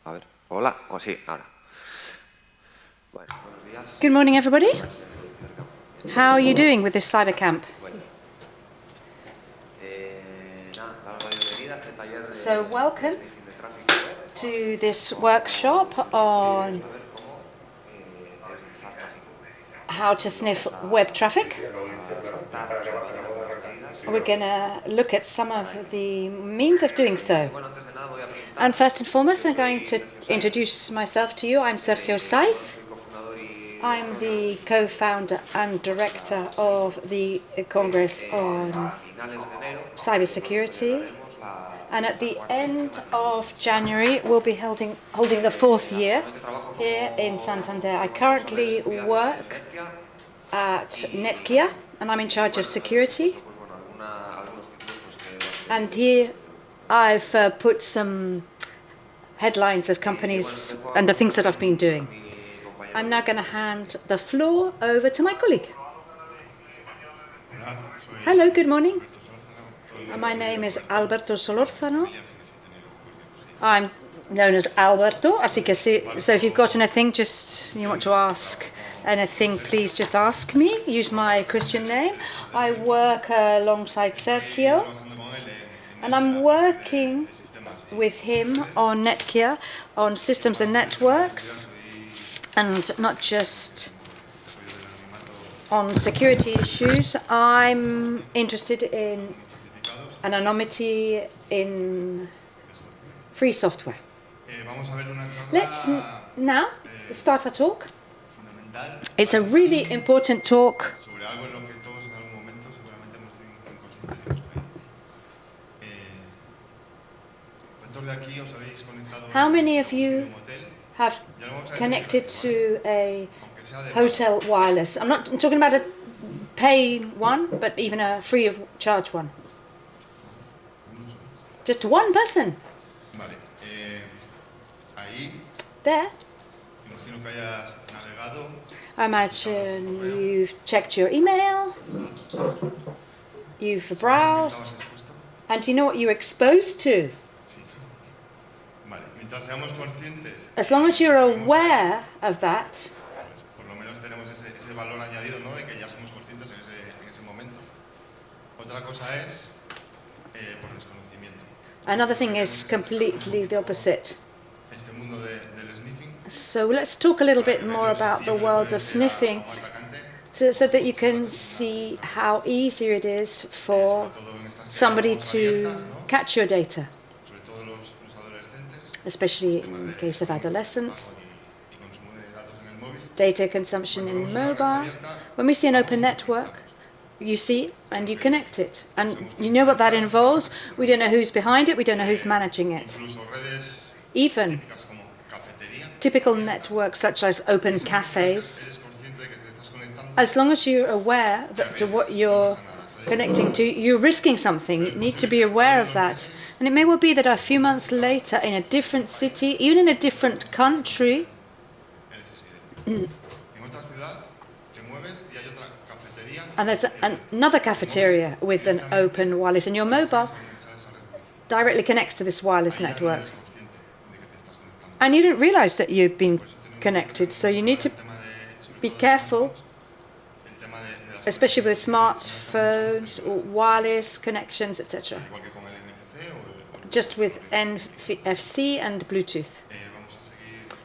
A ver, hola, o sí, ahora. Bueno, buenos días. Good morning, everybody. How are you doing with this CyberCamp? So welcome to this workshop on how to sniff web traffic. We're going to look at some of the means of doing so. And first and foremost, I'm going to introduce myself to you. I'm S.Saíz. I'm the co-founder and director of the Congress on Cybersecurity. And at the end of January, we'll be holding the fourth year here in Santander. I currently work at Netkia, and I'm in charge of security. And here I've put some headlines of companies and the things that I've been doing. I'm now going to hand the floor over to my colleague. Hello, good morning. My name is Alberto Solórzano. I'm known as Alberto, as you can see. So if you've got anything, you want to ask anything, please just ask me. Use my Christian name. I work alongside Sergio, and I'm working with him on Netkia, on systems and networks, and not just on security issues. I'm interested in anonymity in free software. Let's now start our talk. It's a really important talk. How many of you have connected to a hotel wireless? I'm not talking about a paying one, but even a free of charge one. Just one person. There. I imagine you've checked your email, you've browsed, and you know what you're exposed to. As long as you're aware of that, another thing is completely the opposite. So let's talk a little bit more about the world of sniffing so that you can see how easy it is for somebody to catch your data, especially in the case of adolescents. Data consumption in mobile. When we see an open network, you see and you connect it. And you know what that involves. We don't know who's behind it. We don't know who's managing it. Even typical networks such as open cafes, as long as you're aware to what you're connecting to, you're risking something. You need to be aware of that. And it may well be that a few months later, in a different city, even in a different country, and there's another cafeteria with an open wireless, and your mobile directly connects to this wireless network. And you didn't realize that you'd been connected, so you need to be careful, especially with smartphones, or wireless connections, etc. Just with NFC and Bluetooth.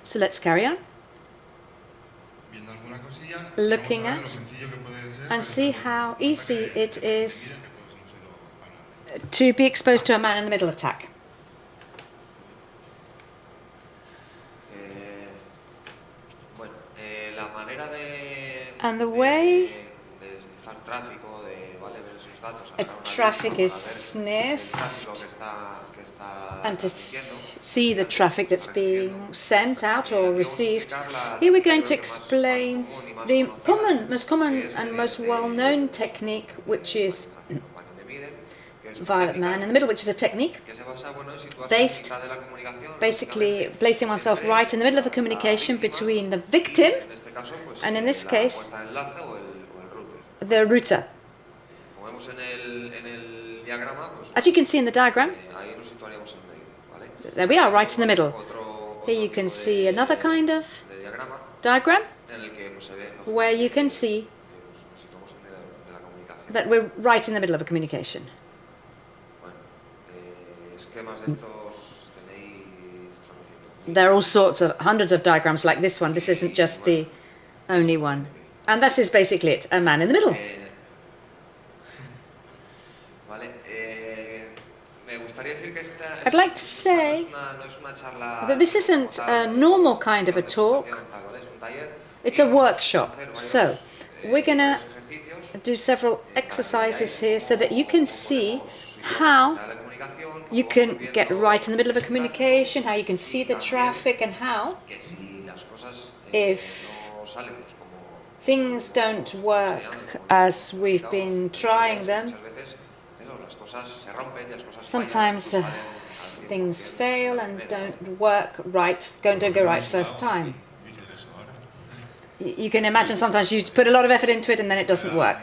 So let's carry on. Looking at and see how easy it is to be exposed to a man-in-the-middle attack. And the way a traffic is sniffed and to see the traffic that's being sent out or received. Here we're going to explain the most common and most well-known technique, which is violet man in the middle, which is a technique based basically placing oneself right in the middle of the communication between the victim and, in this case, the router. As you can see in the diagram, there we are, right in the middle. Here you can see another kind of diagram where you can see that we're right in the middle of a communication. There are all sorts of hundreds of diagrams like this one. This isn't just the only one. And this is basically it, a man in the middle. I'd like to say that this isn't a normal kind of a talk. It's a workshop. So we're going to do several exercises here so that you can see how you can get right in the middle of a communication, how you can see the traffic, and how, if things don't work as we've been trying them, sometimes things fail and don't work right, don't go right first time. You can imagine sometimes you put a lot of effort into it and then it doesn't work.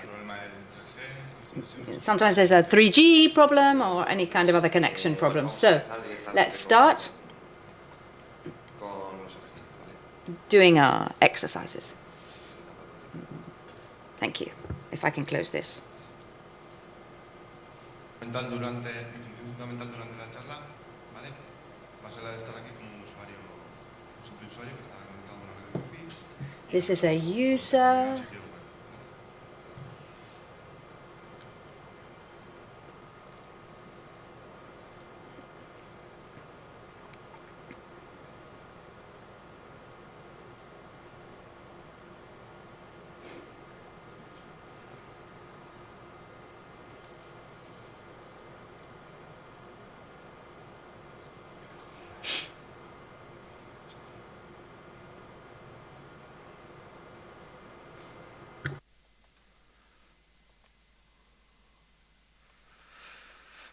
Sometimes there's a 3G problem or any kind of other connection problem. So let's start doing our exercises. Thank you. If I can close this. This is a user.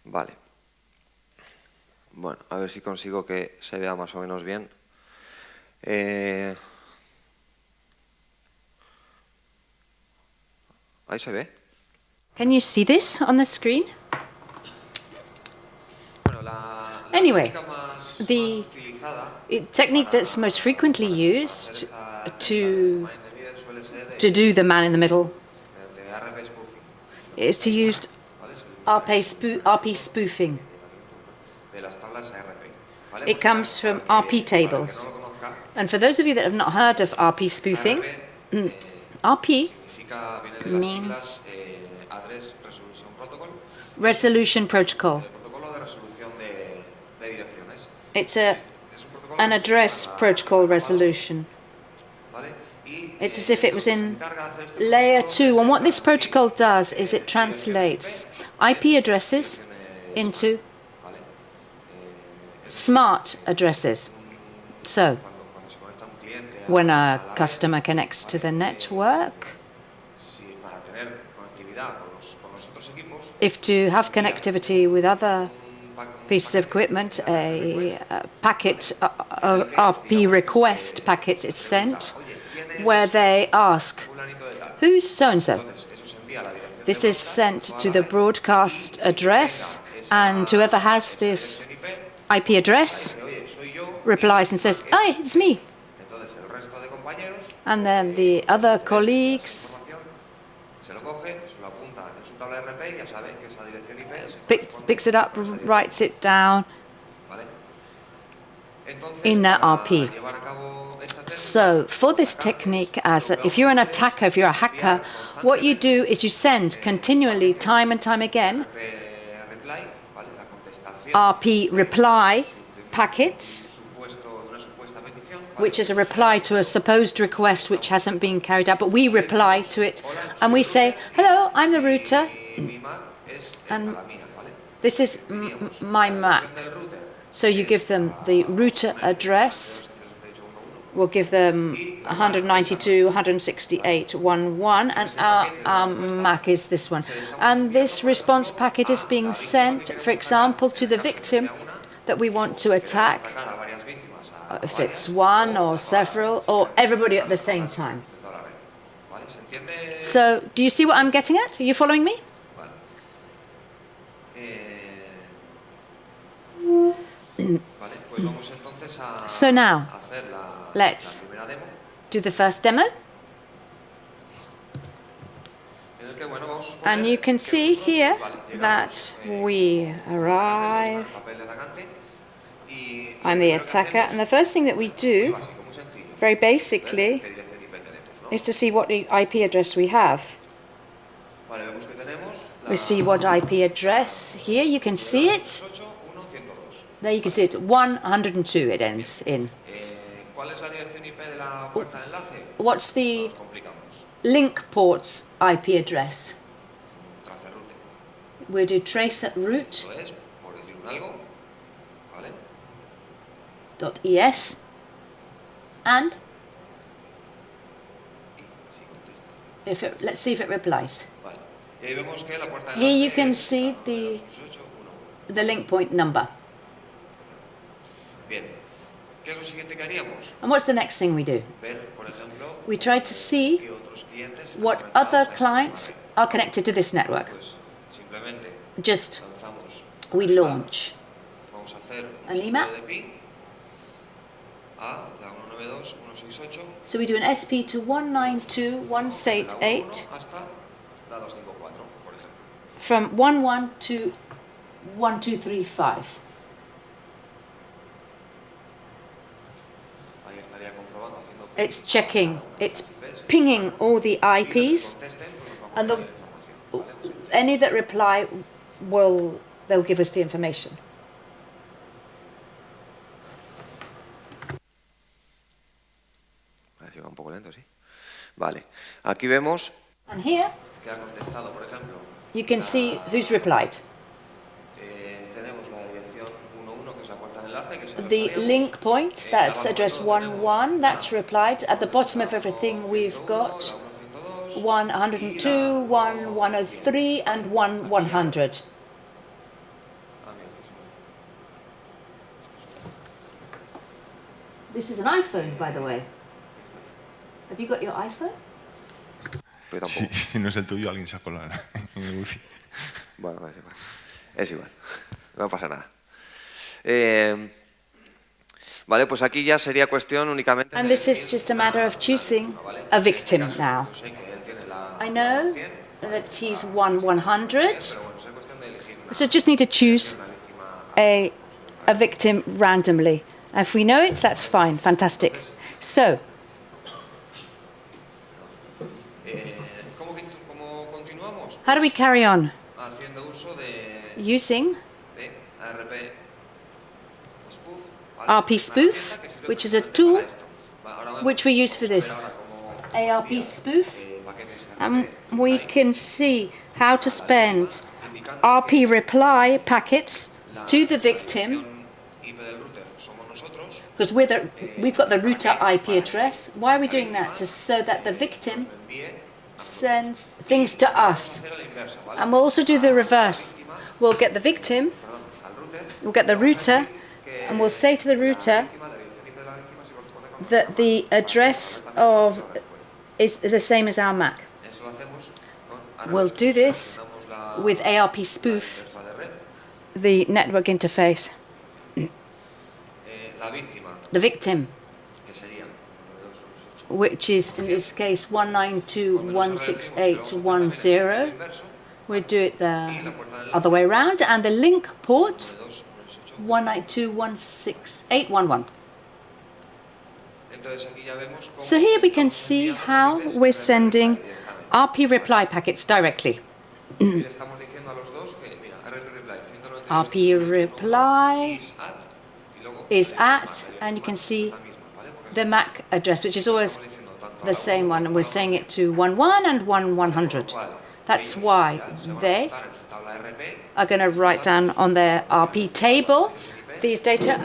Vale. Bueno, a ver si consigo que se vea más o menos bien. Ahí se ve. Can you see this on the screen? Anyway, the technique that's most frequently used to do the man in the middle is to use RP spoofing. It comes from RP tables. And for those of you that have not heard of RP spoofing, RP means resolution protocol. It's an address protocol resolution. It's as if it was in layer 2. And what this protocol does is it translates IP addresses into smart addresses. So when a customer connects to the network, if to have connectivity with other pieces of equipment, a packet, a RP request packet is sent where they ask, who's so-and-so? This is sent to the broadcast address, and whoever has this IP address replies and says, "Hi, it's me." And then the other colleagues picks it up, writes it down in their RP. So for this technique, if you're an attacker, if you're a hacker, what you do is you send continually, time and time again, RP reply packets, which is a reply to a supposed request which hasn't been carried out, but we reply to it and we say, "Hello, I'm the router, and this is my MAC." So you give them the router address. We'll give them 192.168.1.1, and our MAC is this one. And this response packet is being sent, for example, to the victim that we want to attack, if it's one or several, or everybody at the same time. So, do you see what I'm getting at? Are you following me? So now, let's do the first demo. And you can see here that we arrive. I'm the attacker, and the first thing that we do, very basically, is to see what the IP address we have. We see what IP address here, you can see it. There you can see it, 102 it ends in. What's the link port's IP address? We do trace at root .es and let's see if it replies. Here you can see the link point number. And what's the next thing we do? We try to see what other clients are connected to this network. Just, we launch an EMAP. So we do an SP to 192.168 from 11 to 1235. It's checking, it's pinging all the IPs, and any that reply they'll give us the information. Un poco lento, sí. Vale. Aquí vemos and here que ha contestado, por ejemplo, you can see who's replied. The link point, that's address 11, that's replied. At the bottom of everything we've got 102, 103 and 100. This is an iPhone, by the way. Have you got your iPhone? Sí, si no es el tuyo, alguien se ha colado en el wifi. Bueno, es igual. Es igual. No pasa nada. Vale, pues aquí ya sería cuestión únicamente. And this is just a matter of choosing a victim now. I know that he's 100, so just need to choose a victim randomly. If we know it, that's fine, fantastic. So, how do we carry on? Using RP spoof, which is a tool which we use for this. ARP spoof, and we can see how to spend RP reply packets to the victim, because we've got the router IP address. Why are we doing that? So that the victim sends things to us. And we'll also do the reverse. We'll get the victim, we'll get the router, and we'll say to the router that the address is the same as our MAC. We'll do this with ARP spoof, the network interface. The victim, which is in this case 192.168.10. We'll do it the other way around, and the link port 192.168.11. So here we can see how we're sending RP reply packets directly. RP reply is at, and you can see the MAC address, which is always the same one, and we're saying it to 11 and 1100. That's why they are going to write down on their RP table these data.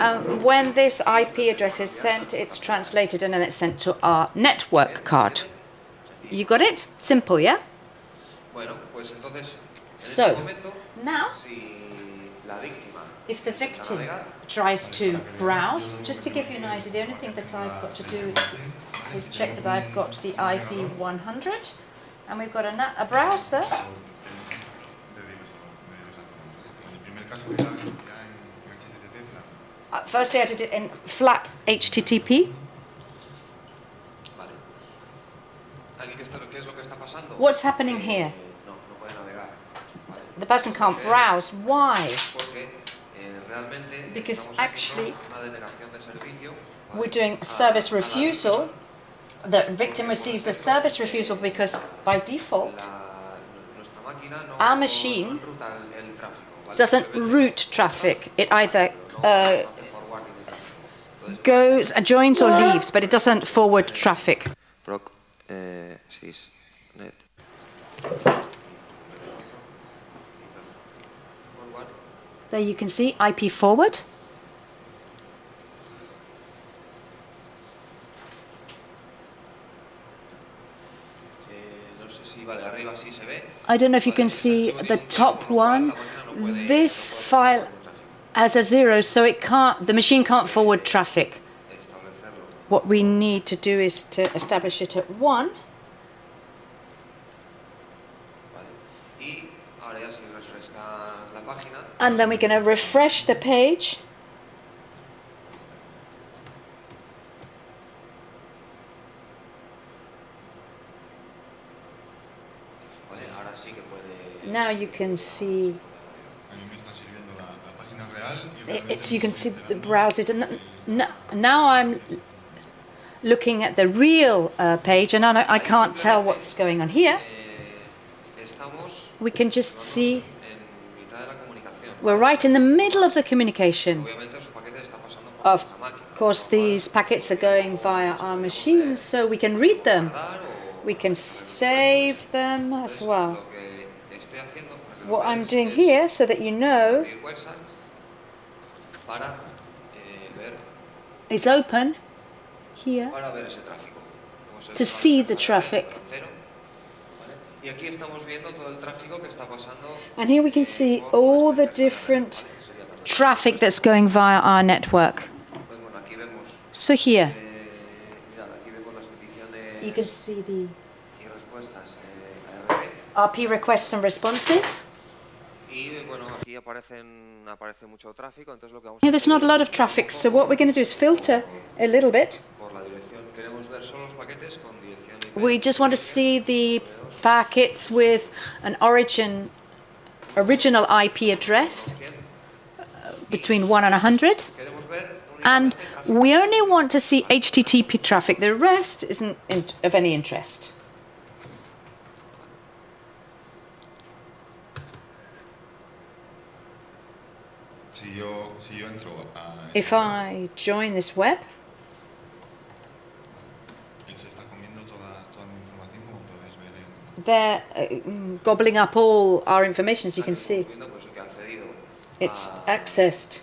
When this IP address is sent, it's translated and then it's sent to our network card. You got it? Simple, yeah? So, now, if the victim tries to browse, just to give you an idea, the only thing that I've got to do is check that I've got the IP 100, and we've got a browser. Firstly, I did it in flat HTTP. Vale. Aquí, ¿qué es lo que está pasando? What's happening here? No puede navegar. Vale. The person can't browse. Why? Porque realmente Because estamos actually haciendo una denegación de servicio. We're doing service refusal. The victim receives a service refusal because by default our machine doesn't route traffic. It either goes, joins or leaves, but it doesn't forward traffic. Proc, sys, net. There you can see IP forward. I don't know if you can see the top one. This file has a 0, so the machine can't forward traffic. What we need to do is to establish it at 1. And then we're going to refresh the page. Now you can see you can see the browser. Now I'm looking at the real page, and I can't tell what's going on here. We can just see we're right in the middle of the communication. Of course, these packets are going via our machines, so we can read them. We can save them as well. What I'm doing here, so that you know, is open here to see the traffic. And here we can see all the different traffic that's going via our network. So here, you can see the RP requests and responses. Here there's not a lot of traffic, so what we're going to do is filter a little bit. We just want to see the packets with an original IP address between 1 and 100. And we only want to see HTTP traffic. The rest isn't of any interest. If I join this web, they're gobbling up all our information, as you can see. It's accessed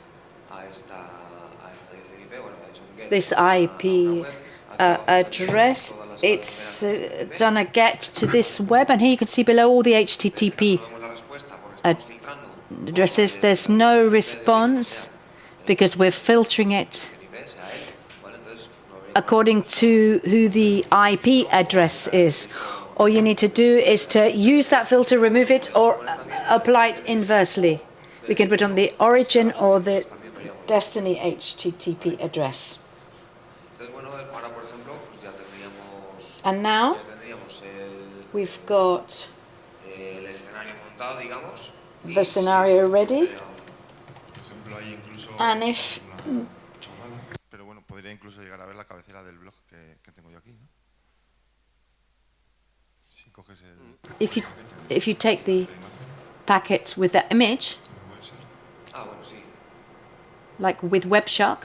this IP address. It's done a get to this web, and here you can see below all the HTTP addresses. There's no response because we're filtering it according to who the IP address is. All you need to do is to use that filter, remove it, or apply it inversely. We can put on the origin or the destiny HTTP address. And now we've got the scenario ready. And if if you take the packet with the image, like with WebShark,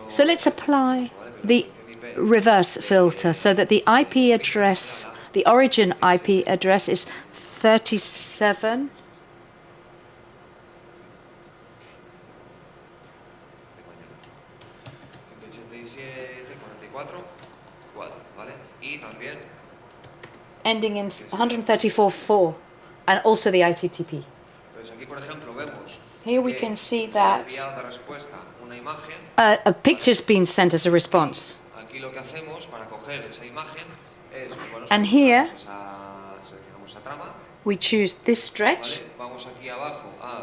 so let's apply the reverse filter so that the IP address, the origin IP address is 37. Ending in 134.4, and also the ITTP. Here we can see that a picture's been sent as a response. And here we choose this stretch.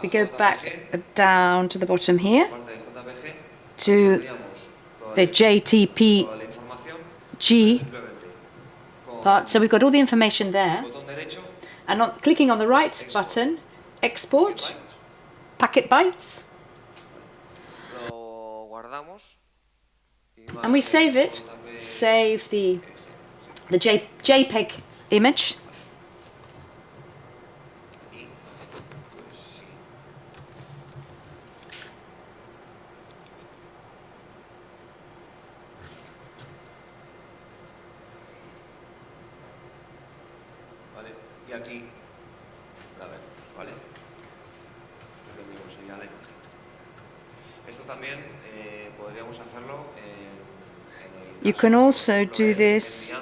We go back down to the bottom here. to the JTPG part. So we've got all the information there. And clicking on the right button, export, packet bytes. And we save it, save the JPEG image. You can also do this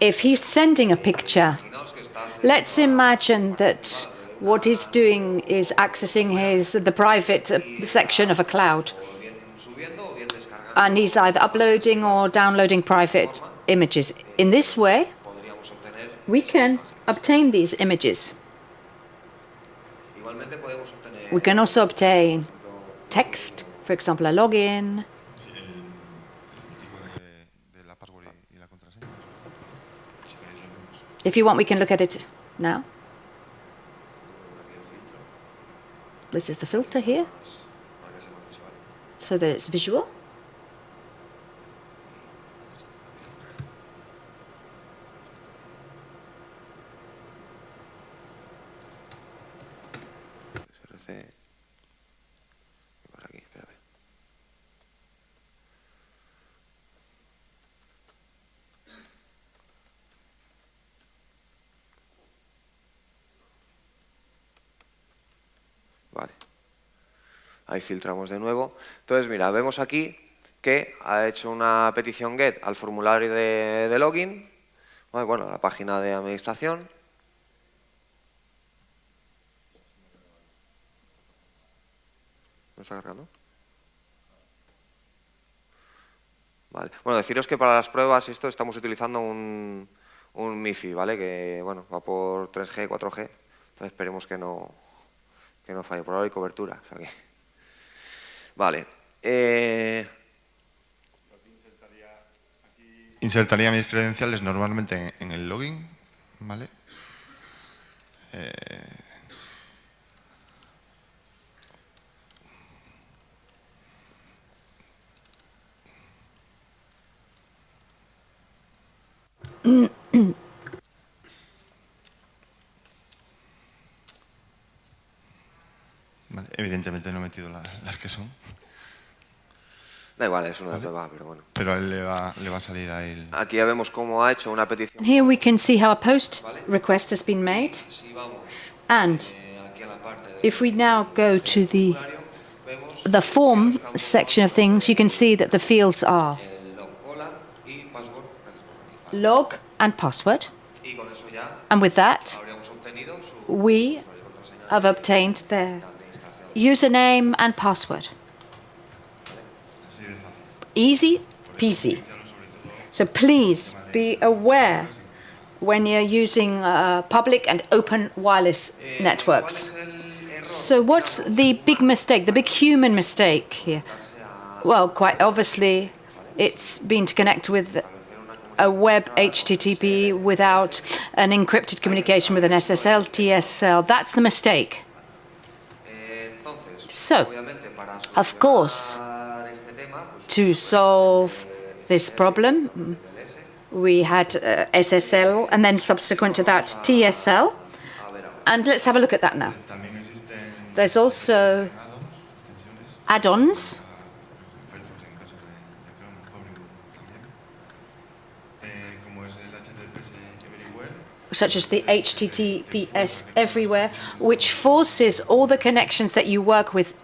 if he's sending a picture. Let's imagine that what he's doing is accessing the private section of a cloud. And he's either uploading or downloading private images. In this way, we can obtain these images. We can also obtain text, for example, a login. If you want, we can look at it now. This is the filter here, so that it's visual. Vale. Ahí filtramos de nuevo. Entonces, mira, vemos aquí que ha hecho una petición GET al formulario de login, bueno, a la página de administración. ¿No está cargando? Vale. Bueno, deciros que para las pruebas esto estamos utilizando un MIFI, ¿vale? Que, bueno, va por 3G, 4G. Entonces esperemos que no falle. Por ahora hay cobertura. O sea que... Vale. Insertaría mis credenciales normalmente en el login, ¿vale? Vale, evidentemente no he metido las que son. Da igual, es una prueba, pero bueno. Pero a él le va a salir a él. Aquí ya vemos cómo ha hecho una petición. Here we can see how a post request has been made. And if we now go to the form section of things, you can see that the fields are log and password. And with that, we have obtained their username and password. Easy peasy. So please be aware when you're using public and open wireless networks. So what's the big mistake, the big human mistake here? Well, quite obviously, it's been to connect with a web HTTP without an encrypted communication with an SSL, TSL. That's the mistake. So, of course, to solve this problem, we had SSL and then subsequent to that TSL. And let's have a look at that now. There's also add-ons, such as the HTTPS everywhere, which forces all the connections that you work with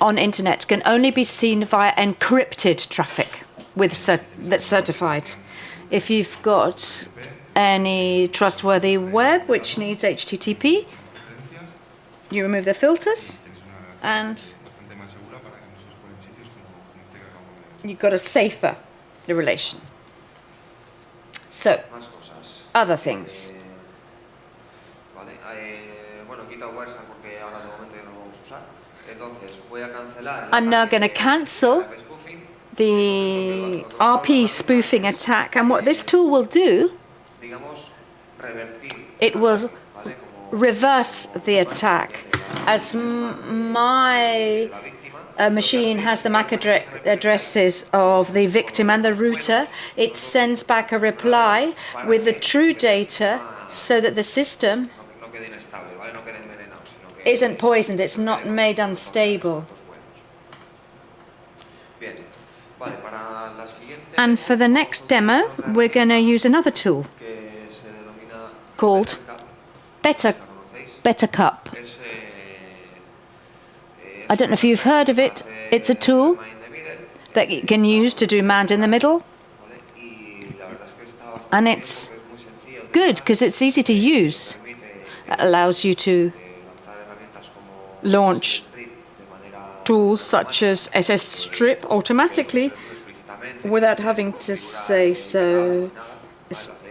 on internet can only be seen via encrypted traffic that's certified. If you've got any trustworthy web which needs HTTP, you remove the filters and you've got a safer relation. So, other things. I'm now going to cancel the RP spoofing attack, and what this tool will do, it will reverse the attack. As my machine has the MAC addresses of the victim and the router, it sends back a reply with the true data so that the system isn't poisoned, it's not made unstable. And for the next demo, we're going to use another tool called BetterCup. I don't know if you've heard of it. It's a tool that you can use to do man in the middle. And it's good because it's easy to use. It allows you to launch tools such as SS Strip automatically without having to say so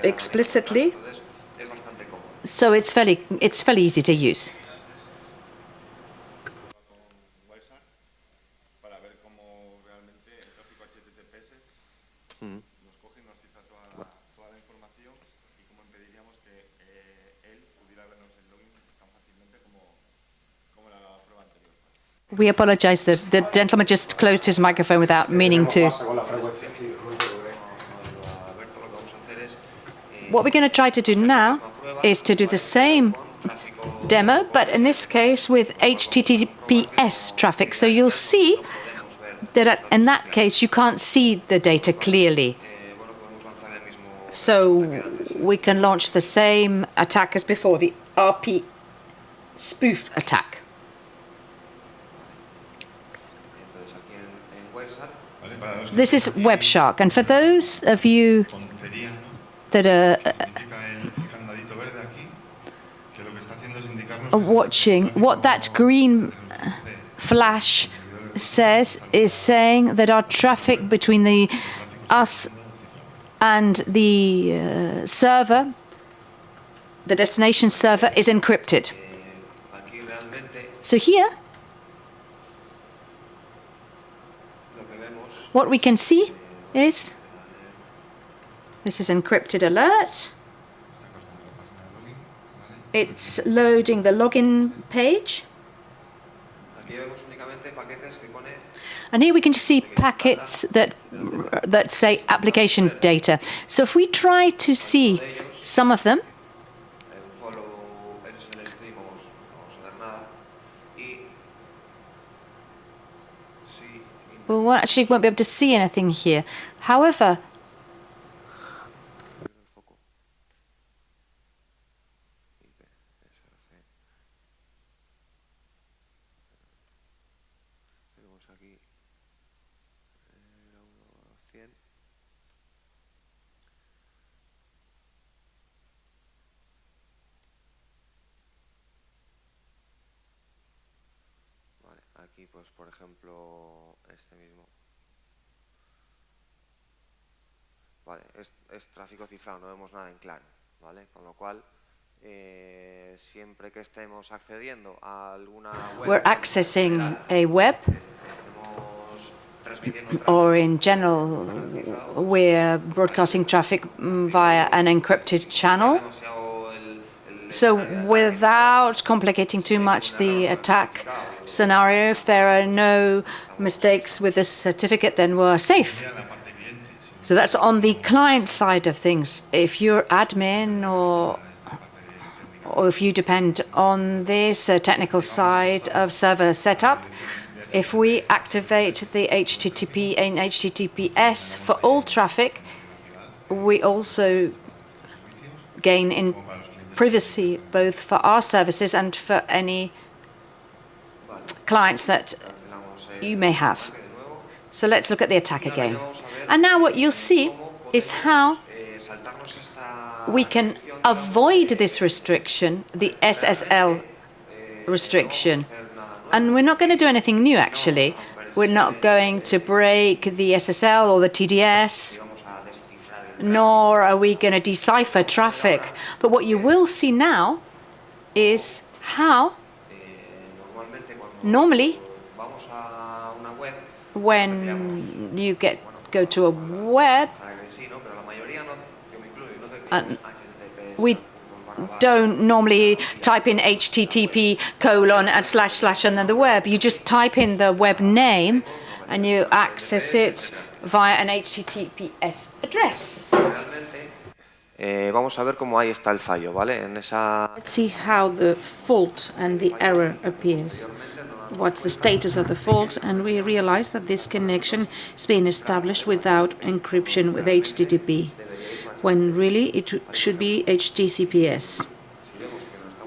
explicitly. So it's fairly easy to use. We apologize that the gentleman just closed his microphone without meaning to. What we're going to try to do now is to do the same demo, but in this case with HTTPS traffic. So you'll see that in that case you can't see the data clearly. So we can launch the same attack as before, the RP spoof attack. This is WebShark, and for those of you that are watching, what that green flash says is saying that our traffic between us and the server, the destination server, is encrypted. So here, what we can see is this is encrypted alert. It's loading the login page. And here we can just see packets that say application data. So if we try to see some of them, well, we actually won't be able to see anything here. However, aquí, pues, por ejemplo, este mismo. Vale, es tráfico cifrado, no vemos nada en claro, ¿vale? Con lo cual, siempre que estemos accediendo a alguna web, we're accessing a web, or in general, we're broadcasting traffic via an encrypted channel. So without complicating too much the attack scenario, if there are no mistakes with this certificate, then we're safe. So that's on the client side of things. If you're admin or if you depend on this technical side of server setup, if we activate the HTTP and HTTPS for all traffic, we also gain in privacy both for our services and for any clients that you may have. So let's look at the attack again. And now what you'll see is how we can avoid this restriction, the SSL restriction. And we're not going to do anything new, actually. We're not going to break the SSL or the TDS, nor are we going to decipher traffic. But what you will see now is how Normally, when you go to a web, and we don't normally type in http:// and then the web. You just type in the web name and you access it via an HTTPS address. Vamos a ver cómo ahí está el fallo, ¿vale? Let's see how the fault and the error appears. What's the status of the fault? And we realize that this connection is being established without encryption with HTTP, when really it should be HTTPS.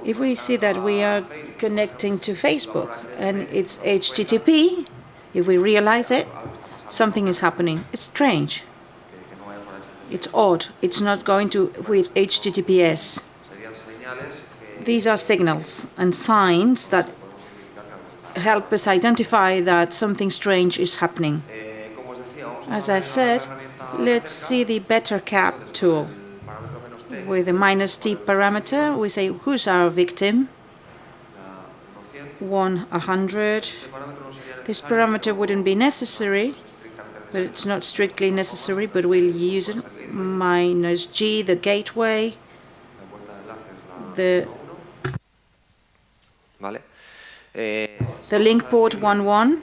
If we see that we are connecting to Facebook and it's HTTP, if we realize it, something is happening. It's strange. It's odd. It's not going to with HTTPS. These are signals and signs that help us identify that something strange is happening. As I said, let's see the BetterCap tool. With a -t parameter, we say who's our victim. 100. This parameter wouldn't be necessary, but it's not strictly necessary, but we'll use it. -g, the gateway, the link port 11.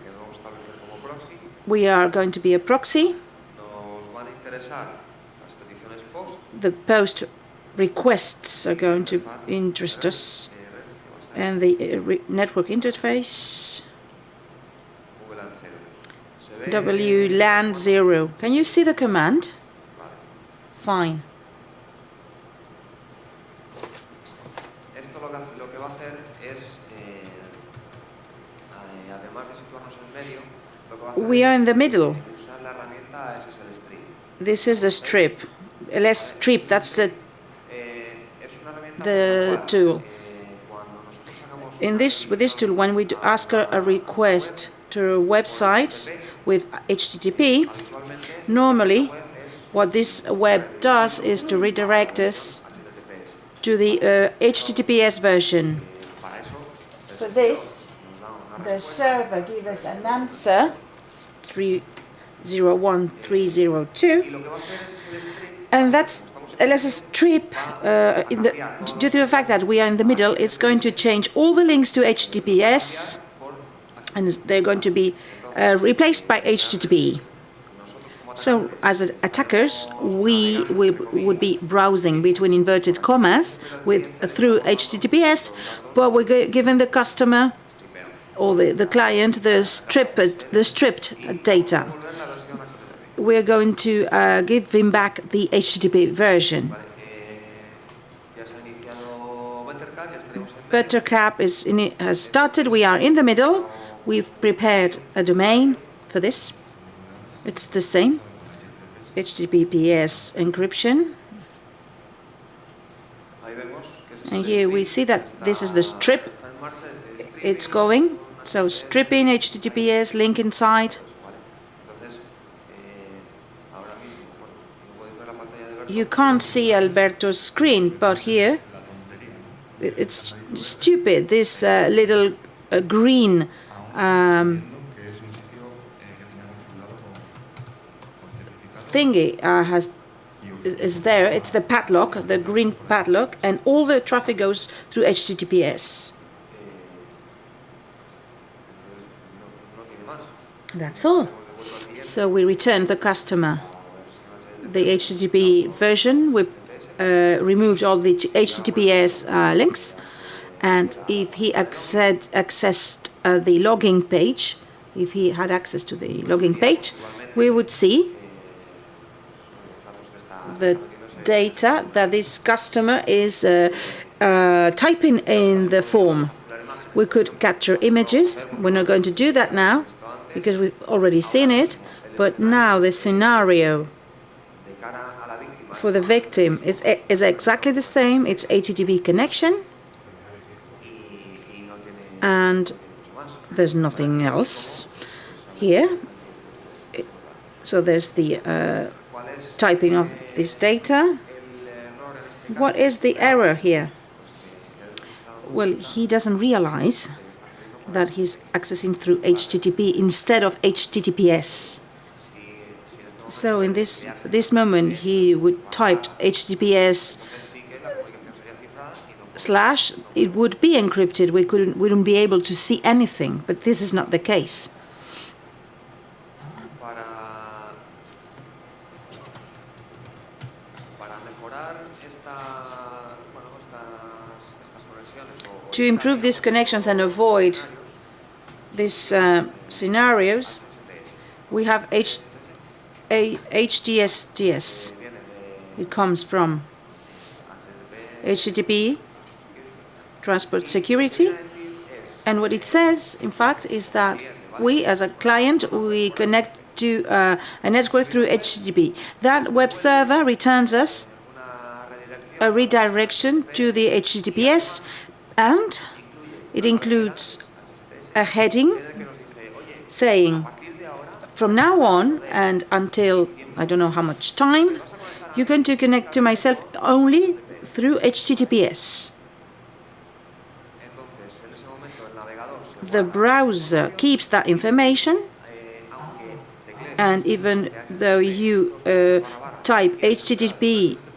We are going to be a proxy. The post requests are going to interest us, and the network interface WLAN 0. Can you see the command? Fine. We are in the middle. This is the strip. S.Strip, that's the tool. With this tool, when we ask a request to a website with HTTP, normally what this web does is to redirect us to the HTTPS version. For this, the server gives us an answer, 301302, and that's S.Strip. Due to the fact that we are in the middle, it's going to change all the links to HTTPS, and they're going to be replaced by HTTP. So, as attackers, we would be browsing between inverted commas through HTTPS, but we're giving the customer or the client the stripped data. We're going to give him back the HTTP version. BetterCap has started. We are in the middle. We've prepared a domain for this. It's the same. HTTPS encryption. And here we see that this is the strip. It's going. So stripping HTTPS link inside. You can't see Alberto's screen, but here it's stupid. This little green thingy is there. It's the padlock, the green padlock, and all the traffic goes through HTTPS. That's all. So we return the customer the HTTP version. We removed all the HTTPS links, and if he accessed the logging page, if he had access to the logging page, we would see the data that this customer is typing in the form. We could capture images. We're not going to do that now because we've already seen it, but now the scenario for the victim is exactly the same. It's HTTP connection, and there's nothing else here. So there's the typing of this data. What is the error here? Well, he doesn't realize that he's accessing through HTTP instead of HTTPS. So in this moment, he would type HTTPS / it would be encrypted. We wouldn't be able to see anything, but this is not the case. To improve these connections and avoid these scenarios, we have HDSDS. It comes from HTTP, Transport Security, and what it says, in fact, is that we, as a client, we connect to a network through HTTP. That web server returns us a redirection to the HTTPS, and it includes a heading saying, from now on and until I don't know how much time, you're going to connect to myself only through HTTPS. The browser keeps that information, and even though you type HTTP /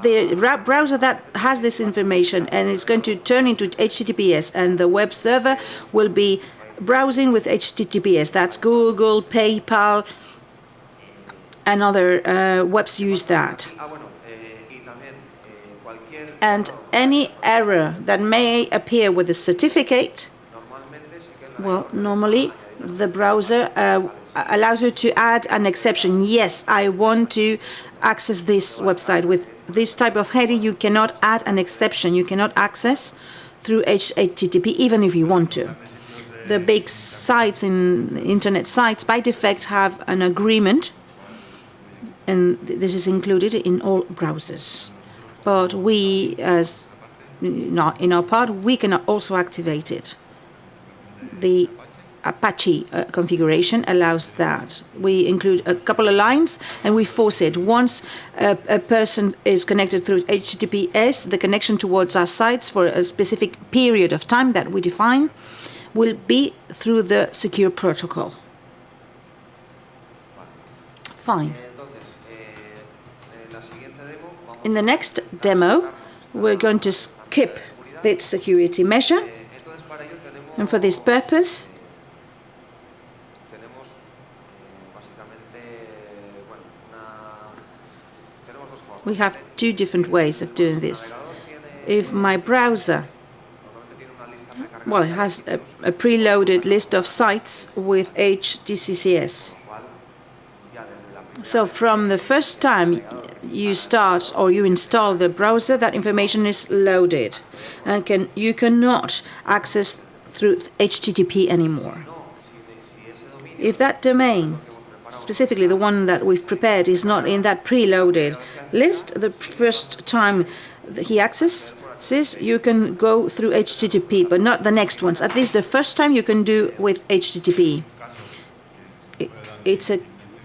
the browser that has this information, and it's going to turn into HTTPS, and the web server will be browsing with HTTPS. That's Google, PayPal, and other webs use that. And any error that may appear with the certificate, well, normally the browser allows you to add an exception. Yes, I want to access this website with this type of heading. You cannot add an exception. You cannot access through HTTP even if you want to. The big sites, internet sites, by default have an agreement, and this is included in all browsers. But we, as not in our part, we can also activate it. The Apache configuration allows that. We include a couple of lines and we force it. Once a person is connected through HTTPS, the connection towards our sites for a specific period of time that we define will be through the secure protocol. Fine. In the next demo, we're going to skip this security measure, and for this purpose, we have two different ways of doing this. If my browser, well, it has a preloaded list of sites with HDCCS. So from the first time you start or you install the browser, that information is loaded, and you cannot access through HTTP anymore. If that domain, specifically the one that we've prepared, is not in that preloaded list, the first time he accesses, you can go through HTTP, but not the next ones. At least the first time you can do with HTTP. It's a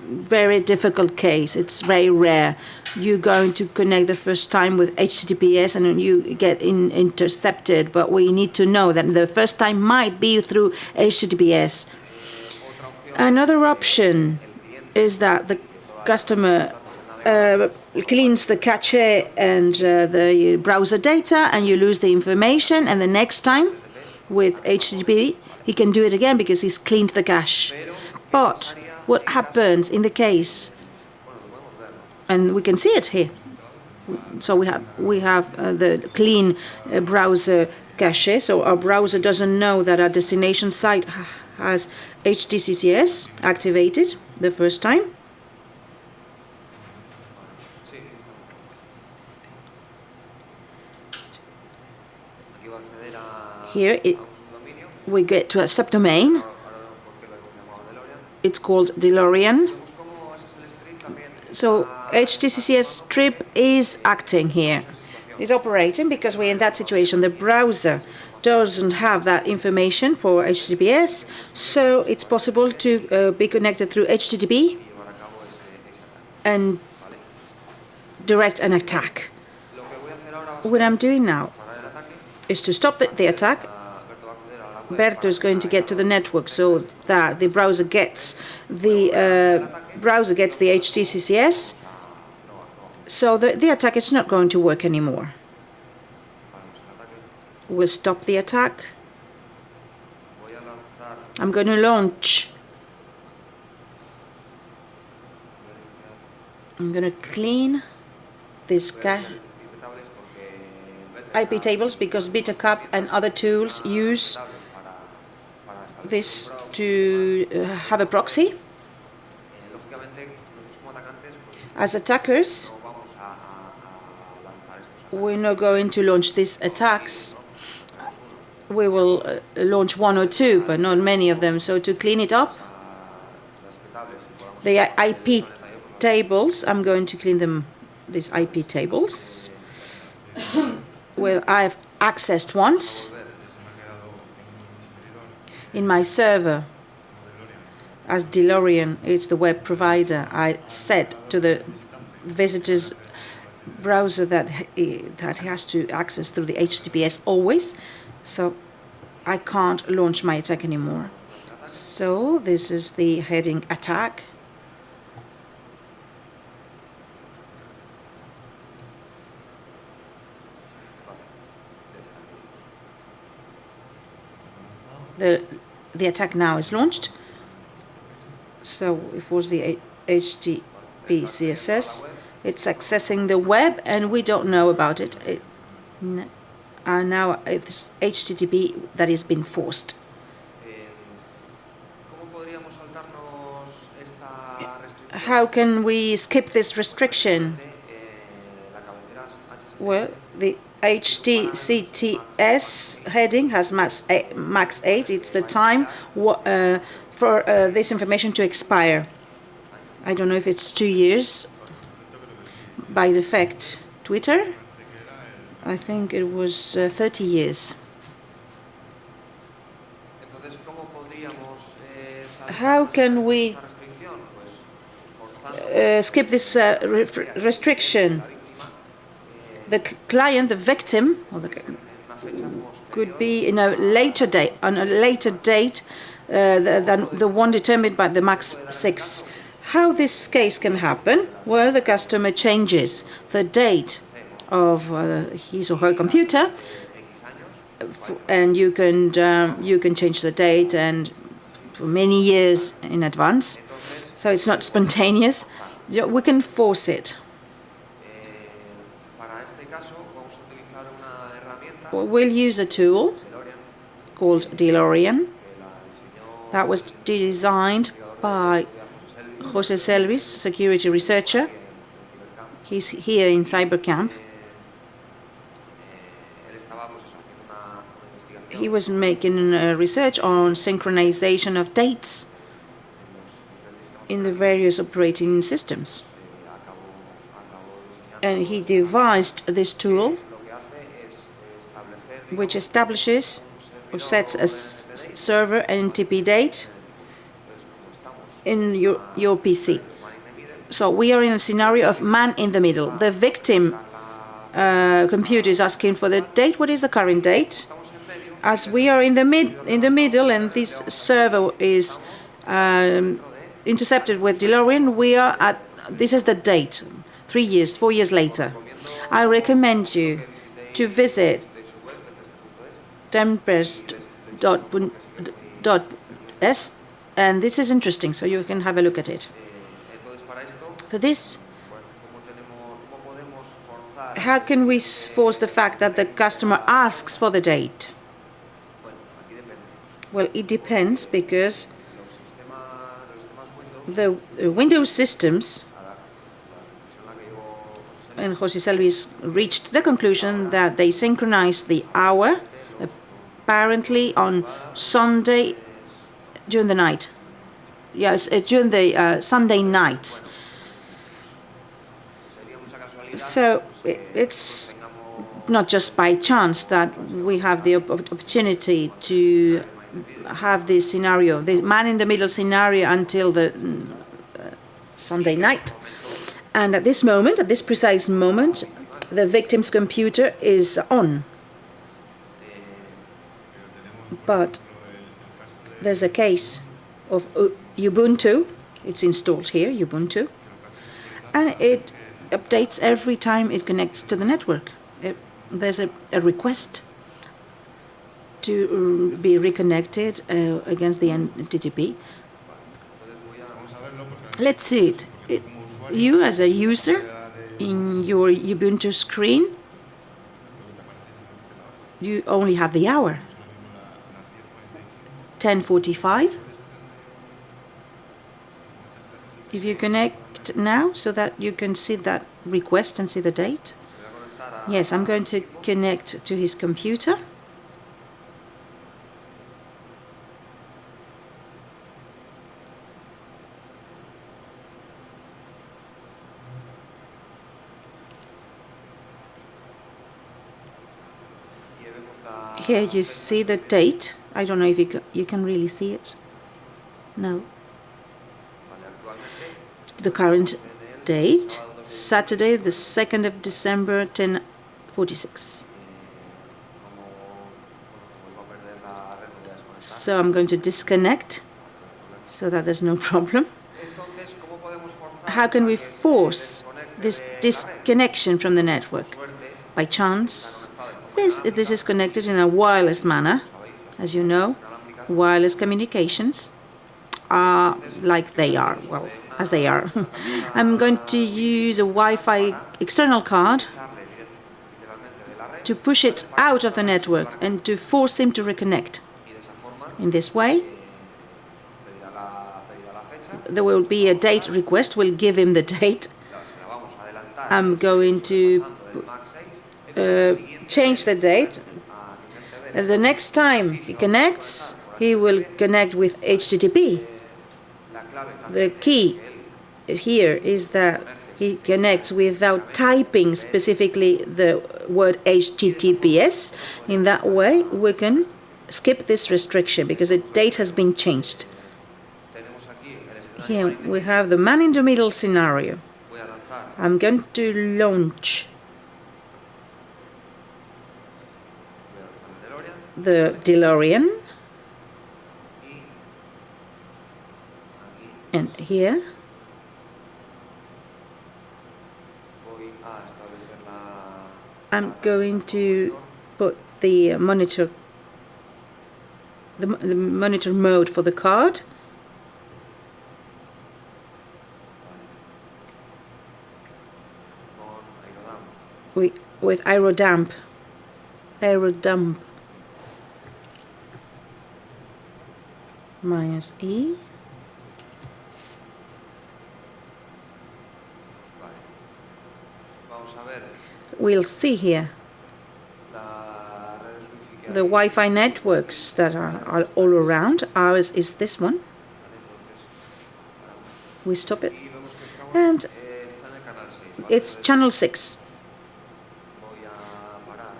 very difficult case. It's very rare. You're going to connect the first time with HTTPS and you get intercepted, but we need to know that the first time might be through HTTPS. Another option is that the customer cleans the cache and the browser data, and you lose the information, and the next time with HTTP he can do it again because he's cleaned the cache. But what happens in the case, and we can see it here, so we have the clean browser cache, so our browser doesn't know that our destination site has HDCCS activated the first time. Here we get to a subdomain. It's called DeLorean. So HDCCS strip is acting here. It's operating because we're in that situation. The browser doesn't have that information for HTTPS, so it's possible to be connected through HTTP and direct an attack. what I'm doing now is to stop the attack. Berto is going to get to the network so that the browser gets the HTTPS. So the attack is not going to work anymore. We'll stop the attack. I'm going to launch. I'm going to clean this IP tables because BetaCap and other tools use this to have a proxy. As attackers, we're not going to launch these attacks. We will launch one or two, but not many of them. So to clean it up, the IP tables, I'm going to clean them, these IP tables. Well, I've accessed once in my server as DeLorean. It's the web provider. I set to the visitor's browser that he has to access through the HTTPS always. So I can't launch my attack anymore. So this is the heading attack. The attack now is launched. So it was the HTTP CSS. It's accessing the web, and we don't know about it. Now it's HTTP that is being forced. How can we skip this restriction? Well, the HTTPS heading has max 8. It's the time for this information to expire. I don't know if it's 2 years. By defect, Twitter, I think it was 30 years. How can we skip this restriction? The client, the victim, could be in a later date, on a later date than the one determined by the max 6. How this case can happen? Well, the customer changes the date of his or her computer, and you can change the date and for many years in advance. So it's not spontaneous. We can force it. We'll use a tool called DeLorean that was designed by S.Saíz, security researcher. He's here in CyberCamp. He was making research on synchronization of dates in the various operating systems. And he devised this tool which establishes or sets a server NTP date in your PC. So we are in a scenario of man in the middle. The victim computer is asking for the date. What is the current date? As we are in the middle, and this server is intercepted with DeLorean, we are at, this is the date, 3 years, 4 years later. I recommend you to visit tempest.es, and this is interesting, so you can have a look at it. For this, how can we force the fact that the customer asks for the date? Well, it depends, because the Windows systems, and S.Saíz reached the conclusion that they synchronize the hour apparently on Sunday during the night. Yes, during the Sunday nights. So it's not just by chance that we have the opportunity to have this scenario, this man-in-the-middle scenario until the Sunday night. And at this moment, at this precise moment, the victim's computer is on. But there's a case of Ubuntu. It's installed here, Ubuntu. And it updates every time it connects to the network. There's a request to be reconnected against the NTTP. Let's see it. You, as a user, in your Ubuntu screen, you only have the hour. 10:45. If you connect now so that you can see that request and see the date. Yes, I'm going to connect to his computer. Here you see the date. I don't know if you can really see it. No. The current date, Saturday, the 2nd of December, 10:46. So I'm going to disconnect so that there's no problem. How can we force this disconnection from the network? By chance, this is connected in a wireless manner. As you know, wireless communications are like they are, well, as they are. I'm going to use a Wi-Fi external card to push it out of the network and to force him to reconnect. In this way, there will be a date request. We'll give him the date. I'm going to change the date. The next time he connects, he will connect with HTTP. The key here is that he connects without typing specifically the word HTTPS. In that way, we can skip this restriction because the date has been changed. Here we have the man-in-the-middle scenario. I'm going to launch the DeLorean, and here I'm going to put the monitor mode for the card. With aerodump. Minus E. We'll see here the Wi-Fi networks that are all around. Ours is this one. We stop it. And it's channel 6.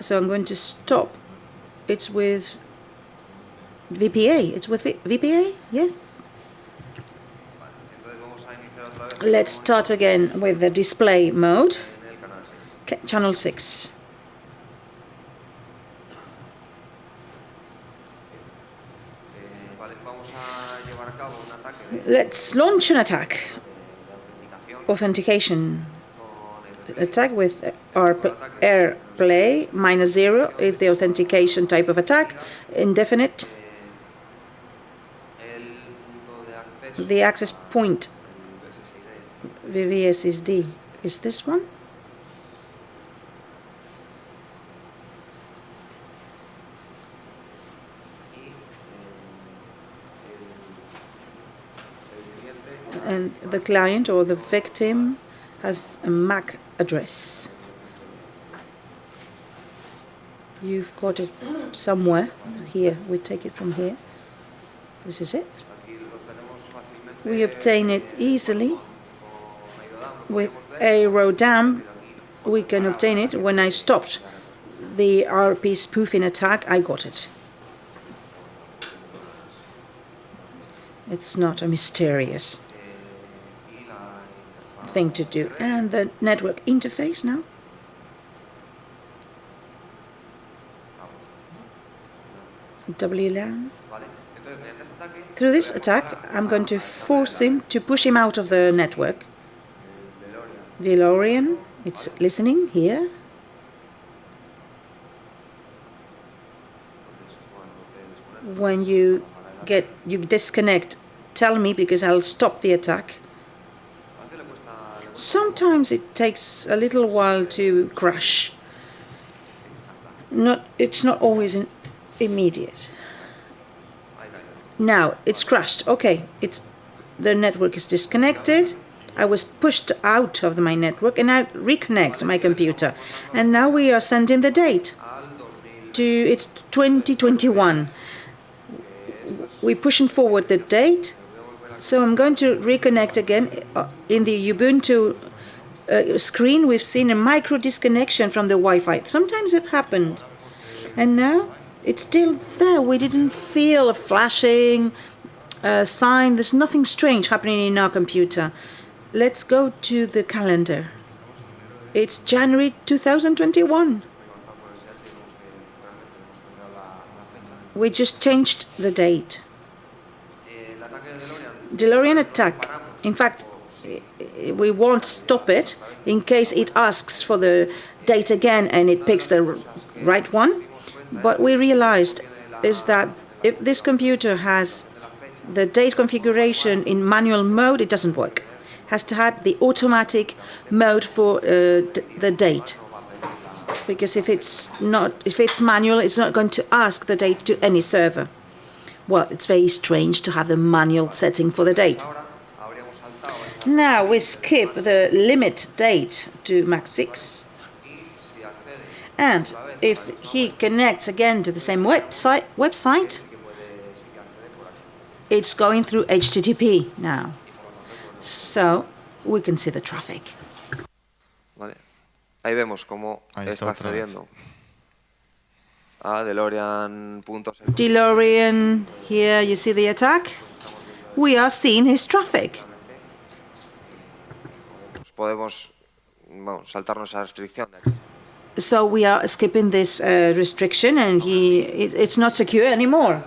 So I'm going to stop. It's with VPA. It's with VPA? Yes. Let's start again with the display mode. Channel 6. Let's launch an attack. Authentication attack with AirPlay. -0 is the authentication type of attack. Indefinite. The access point VVSSD is this one. And the client or the victim has a MAC address. You've got it somewhere. Here, we take it from here. This is it. We obtain it easily. With aerodump, we can obtain it. When I stopped the RP spoofing attack, I got it. It's not a mysterious thing to do. And the network interface now. WLAN. Through this attack, I'm going to force him to push him out of the network. DeLorean, it's listening here. When you disconnect, tell me, because I'll stop the attack. Sometimes it takes a little while to crash. It's not always immediate. Now it's crashed. Okay, the network is disconnected. I was pushed out of my network and I reconnect my computer. And now we are sending the date it's 2021. We're pushing forward the date. So I'm going to reconnect again. In the Ubuntu screen, we've seen a micro disconnection from the Wi-Fi. Sometimes it happened. And now it's still there. We didn't feel a flashing sign. There's nothing strange happening in our computer. Let's go to the calendar. It's January 2021. We just changed the date. DeLorean attack. In fact, we won't stop it in case it asks for the date again and it picks the right one. But we realized is that if this computer has the date configuration in manual mode, it doesn't work. It has to have the automatic mode for the date. Because if it's manual, it's not going to ask the date to any server. Well, it's very strange to have the manual setting for the date. Now we skip the limit date to Max 6. And if he connects again to the same website, it's going through HTTP now. So we can see the traffic. Vale. Ahí vemos cómo está accediendo a DeLorean.6. DeLorean, here you see the attack. We are seeing his traffic. Podemos saltarnos esa restricción. So we are skipping this restriction, and it's not secure anymore.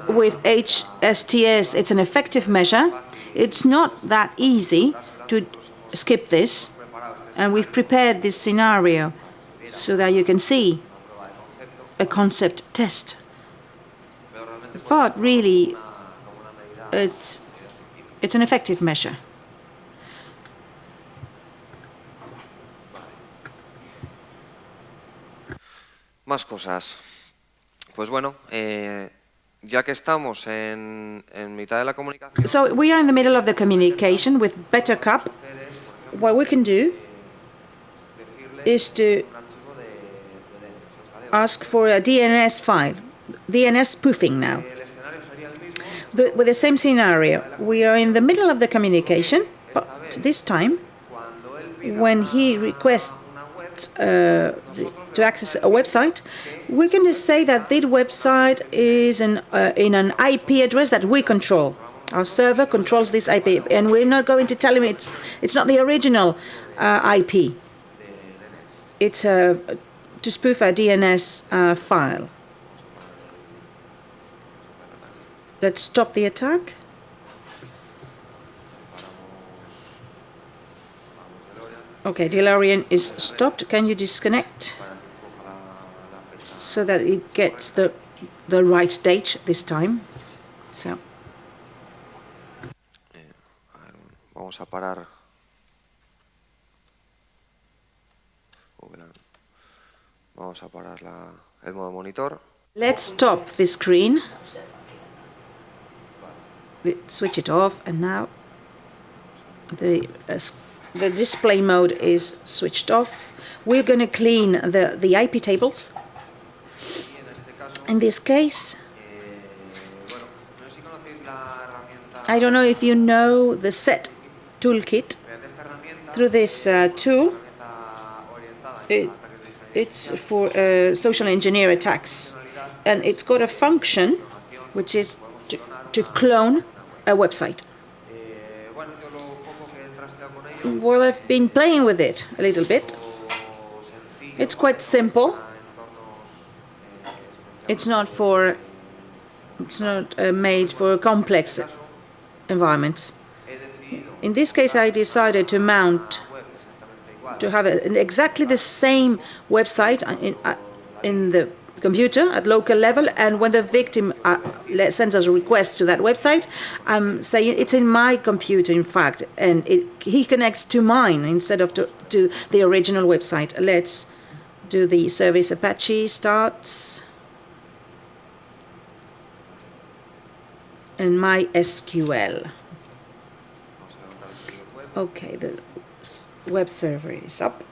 With STS, it's an effective measure. It's not that easy to skip this, and we've prepared this scenario so that you can see a concept test. But really, it's an effective measure. Más cosas. Pues bueno, ya que estamos en mitad de la comunicación. So we are in the middle of the communication with BetterCup. What we can do is to ask for a DNS file, DNS spoofing now. With the same scenario, we are in the middle of the communication, but this time, when he requests to access a website, we can just say that this website is in an IP address that we control. Our server controls this IP, and we're not going to tell him it's not the original IP. It's to spoof a DNS file. Let's stop the attack. Okay, DeLorean is stopped. Can you disconnect so that it gets the right date this time? So. Vamos a parar. Vamos a parar el modo monitor. Let's stop the screen. Switch it off, and now the display mode is switched off. We're going to clean the IP tables. In this case, I don't know if you know the set toolkit. Through this tool, it's for social engineer attacks, and it's got a function which is to clone a website. Well, I've been playing with it a little bit. It's quite simple. It's not made for complex environments. In this case, I decided to have exactly the same website in the computer at local level, and when the victim sends us a request to that website, I'm saying it's in my computer, in fact, and he connects to mine instead of to the original website. Let's do the service. Apache starts, and MySQL. Okay, the web server is up.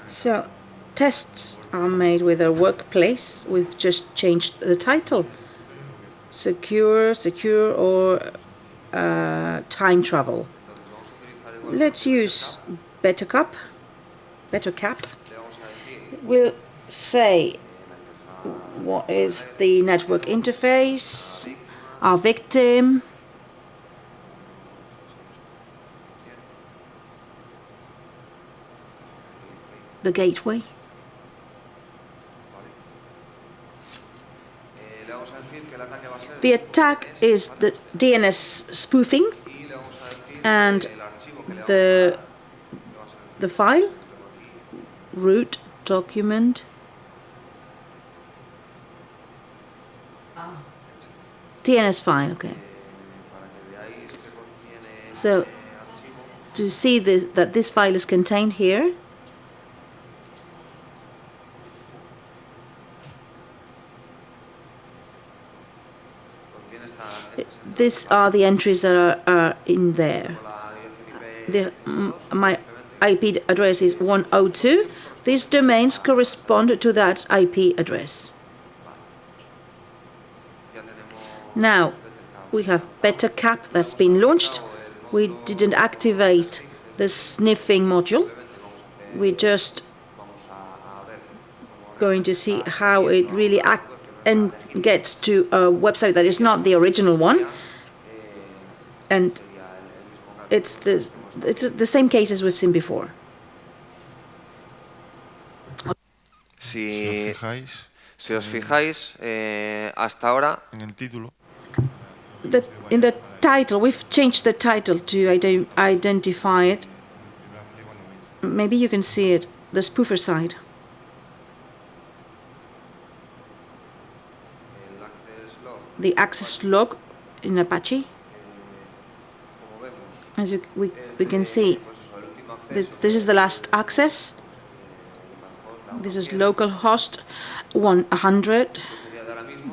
So, tests are made with a workplace. We've just changed the title. Secure, or time travel. Let's use BetterCap. We'll say what is the network interface, our victim, the gateway. The attack is the DNS spoofing, and the file, root document, DNS file. Okay. So to see that this file is contained here, these are the entries that are in there. My IP address is 102. These domains correspond to that IP address. Now, we have BetterCap that's been launched. We didn't activate the sniffing module. We're just going to see how it really and gets to a website that is not the original one. And it's the same cases we've seen before. Si os fijáis, hasta ahora, in the title, we've changed the title to identify it. Maybe you can see it, the spoofer side. The access log in Apache. As we can see, this is the last access. This is localhost 100.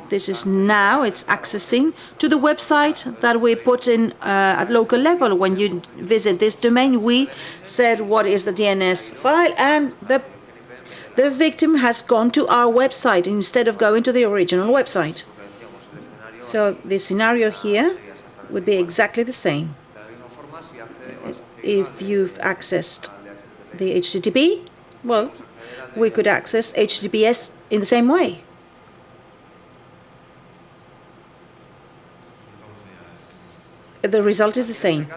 This is now, it's accessing to the website that we put in at local level. When you visit this domain, we said what is the DNS file, and the victim has gone to our website instead of going to the original website. So the scenario here would be exactly the same. If you've accessed the HTTP, well, we could access HTTPS in the same way. The result is the same.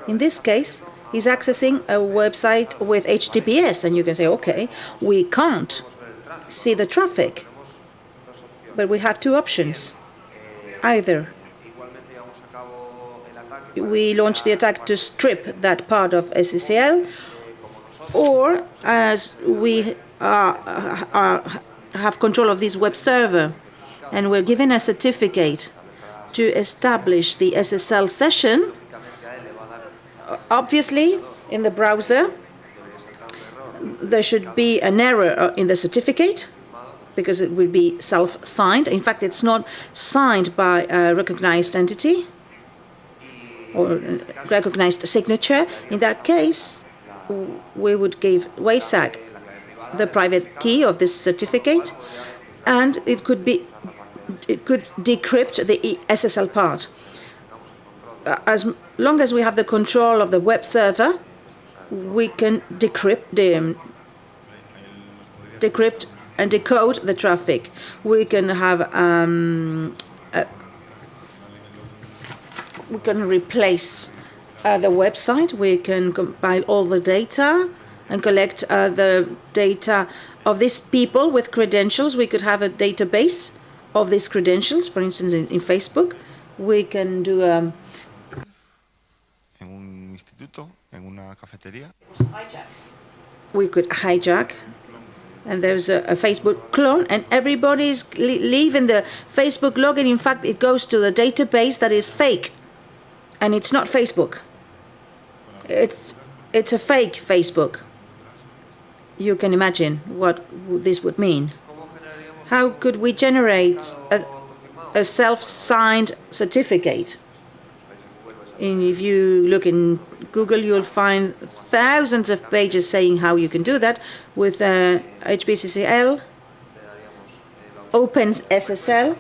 In this case, he's accessing a website with HTTPS, and you can say, okay, we can't see the traffic, but we have two options. Either we launch the attack to strip that part of SSL, or as we have control of this web server and we're given a certificate to establish the SSL session, obviously in the browser there should be an error in the certificate because it will be self-signed. In fact, it's not signed by a recognized entity or recognized signature. In that case, we would give WSAC the private key of this certificate, and it could decrypt the SSL part. As long as we have the control of the web server, we can decrypt and decode the traffic. We can have we can replace the website. We can compile all the data and collect the data of these people with credentials. We could have a database of these credentials, for instance, in Facebook. We can do En un instituto, en una cafetería. we could hijack, and there's a Facebook clone, and everybody's leaving the Facebook login. In fact, it goes to the database that is fake, and it's not Facebook. It's a fake Facebook. You can imagine what this would mean. How could we generate a self-signed certificate? And if you look in Google, you'll find thousands of pages saying how you can do that with HBCCL, OpenSSL,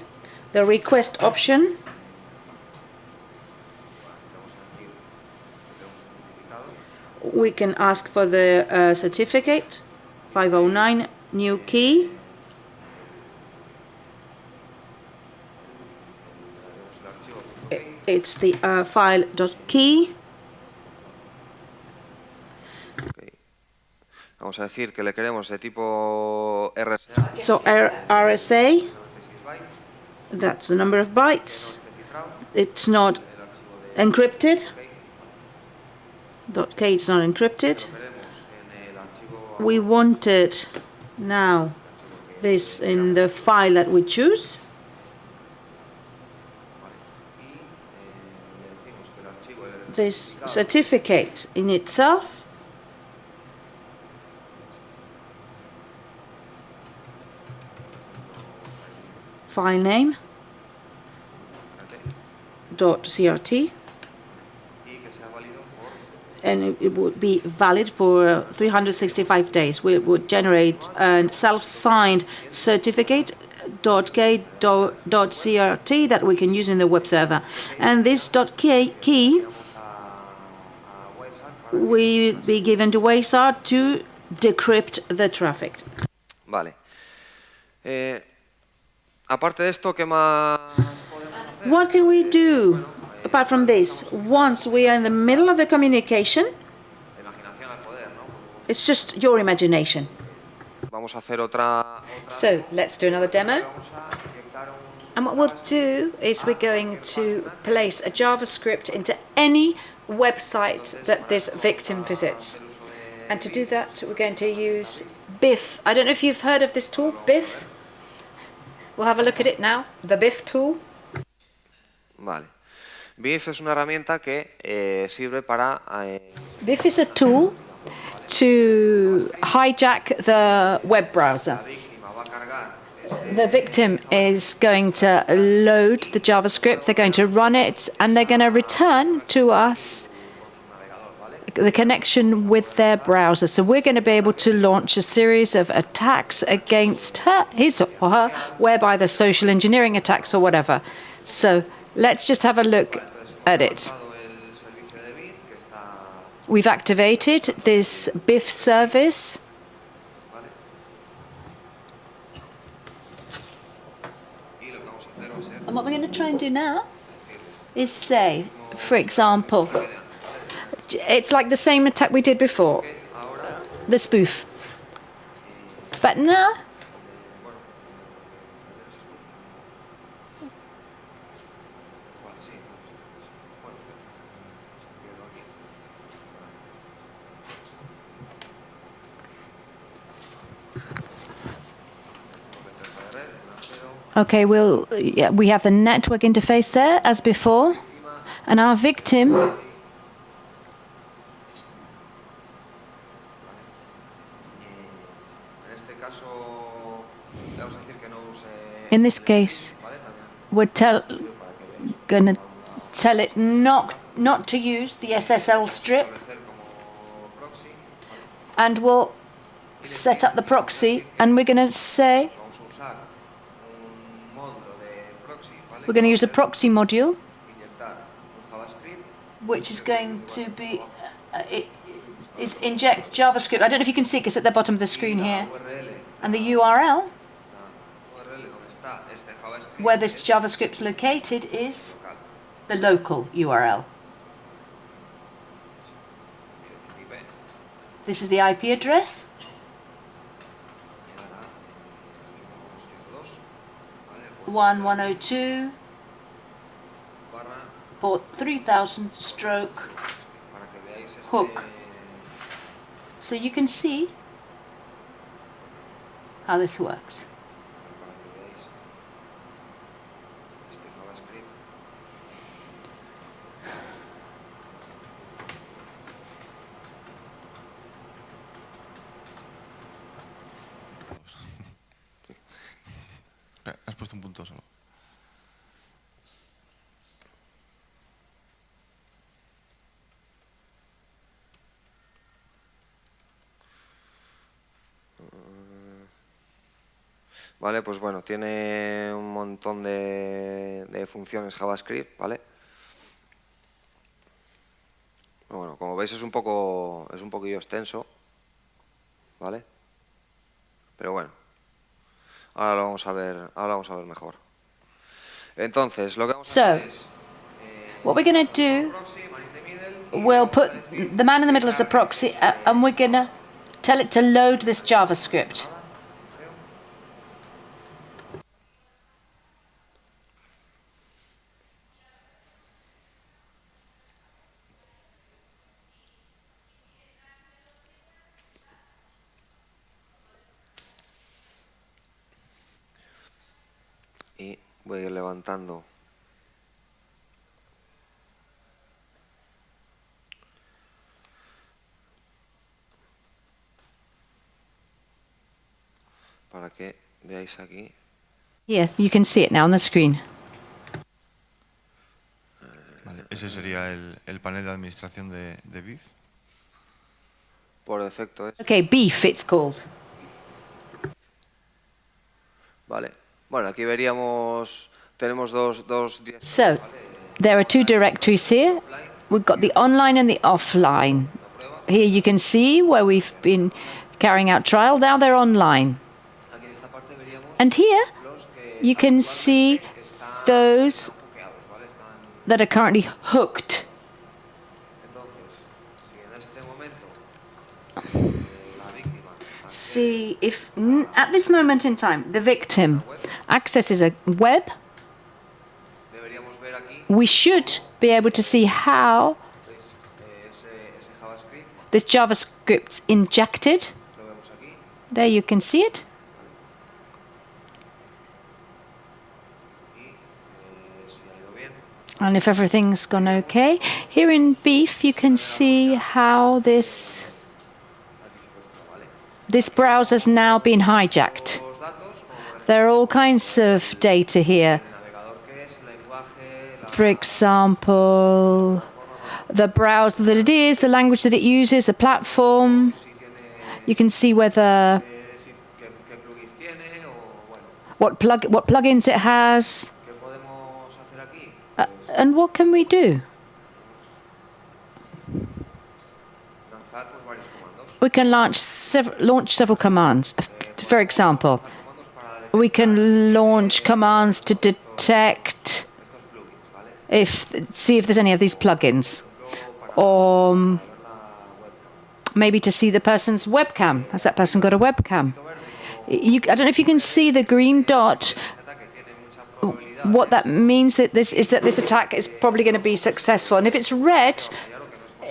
the request option. We can ask for the certificate, 509, new key. It's the file.key. Okay. Vamos a decir que le queremos de tipo RSA. So RSA, that's the number of bytes. It's not encrypted. .k is not encrypted. We want it now, this in the file that we choose. This certificate in itself file name .crt, and it would be valid for 365 days. We would generate a self-signed certificate .k.crt that we can use in the web server, and this .k key will be given to WASAR to decrypt the traffic. Vale. Aparte de esto, ¿qué más? What can we do apart from this? Once we are in the middle of the communication, it's just your imagination. Vamos a hacer otra. So let's do another demo. And what we'll do is we're going to place a JavaScript into any website that this victim visits. And to do that, we're going to use BIF. I don't know if you've heard of this tool, BIF. We'll have a look at it now, the BIF tool. Vale. BIF es una herramienta que sirve para... BIF is a tool to hijack the web browser. The victim is going to load the JavaScript, they're going to run it, and they're going to return to us the connection with their browser. So we're going to be able to launch a series of attacks against his or her, whereby the social engineering attacks or whatever. So let's just have a look at it. We've activated this BIF service. And what we're going to try and do now is say, for example, it's like the same attack we did before, the spoof. But now, okay, we have the network interface there as before, and our victim in this case, we're gonna tell it not to use the SSL strip, and we'll set up the proxy, and we're gonna say we're going to use a proxy module, which is going to be inject JavaScript. I don't know if you can see, because at the bottom of the screen here, And the URL la URL donde está este JavaScript where this es JavaScript's located is local. the local URL. IP, This is the IP address. y ahora 102, ¿vale? 1102 Barra port 3000 stroke para que veáis este hook. So you can see how this works. para que veáis este JavaScript. Has puesto un punto solo. Vale, pues bueno, tiene un montón de funciones JavaScript, ¿vale? Bueno, como veis es un poquillo extenso, ¿vale? Pero bueno, ahora lo vamos a ver mejor. Entonces, lo que vamos a hacer es What we're going to do, proxy, man in the middle, y we'll vamos a put decir the man in the middle as the proxy and we're going to tell it to load this JavaScript. y voy a ir levantando para que veáis aquí. Yes, you can see it now on the screen. Vale, ese sería el panel de administración de BIF. Por defecto es. Okay, beef it's called. Vale. Bueno, aquí veríamos, tenemos dos So, there are two directories here. We've got the online and the offline. Here you can see where we've been carrying out trial. Now they're online. Aquí en esta parte veríamos And here los que you can see those hackeados, ¿vale? Están. that are currently hooked. Entonces, si en este momento la víctima See if at this moment in time the victim accesses a web, deberíamos ver aquí we should be able to see how ese JavaScript, this JavaScript's injected. lo vemos aquí. There you can see it. Y si ha ido bien, And if everything's gone okay, here in beef you can see how this browser's now been hijacked. los datos, como There are all kinds of data here. el navegador que es, el lenguaje, la For example, the browser that it is, the language that it uses, the platform. si tiene, You can see whether qué plugins tiene o bueno, what plugins it has, ¿qué podemos hacer aquí? and what can we do? Lanzar pues varios comandos. We can launch several commands. For example, Comandos para detectar we can launch commands to detect estos plugins, ¿vale? see if there's any of these plugins, or maybe to see the person's webcam. Has that person got a webcam? I don't know if you can see the green dot. What that means that this attack is probably going to be successful, and if it's red,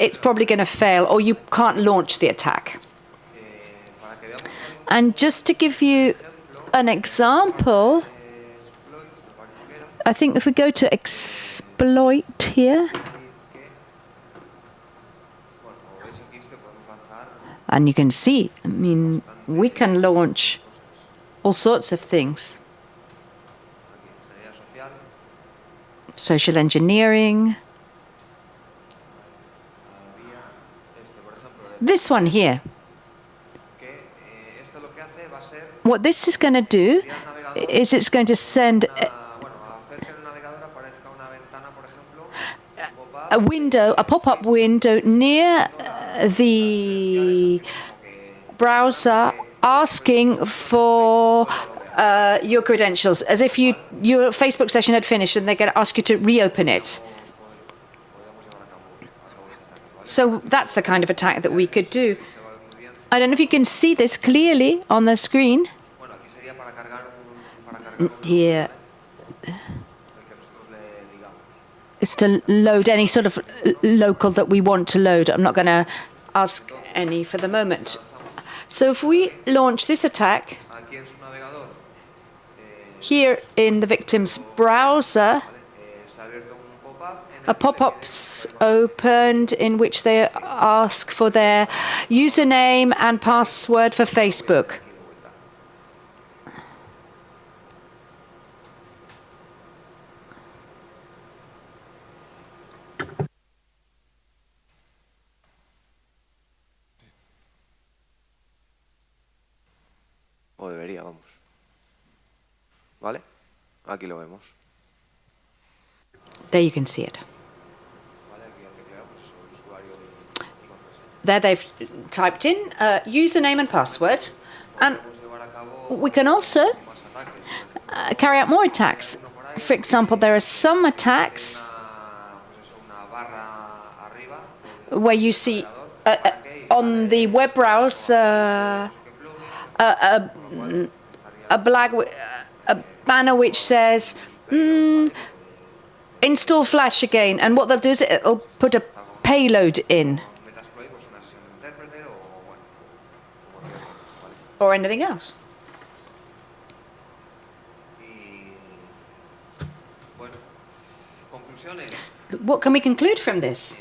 it's probably going to fail, or you can't launch the attack. And just to give you an example, I think if we go to exploit here, and you can see, I mean, we can launch all sorts of things. Social engineering. This one here. What this is going to do is it's going to send a window, a pop-up window near the browser asking for your credentials, as if your Facebook session had finished and they're going to ask you to reopen it. So that's the kind of attack that we could do. I don't know if you can see this clearly on the screen. Here. It's to load any sort of local that we want to load. I'm not going to ask any for the moment. So if we launch this attack, here in the victim's browser, a pop-up's opened in which they ask for their username and password for Facebook. O debería, vamos. ¿Vale? Aquí lo vemos. There you can see it. There they've typed in username and password. And we can also carry out more attacks. For example, there are some attacks where you see on the web browser a banner which says install Flash again, and what they'll do is it'll put a payload in or anything else. What can we conclude from this?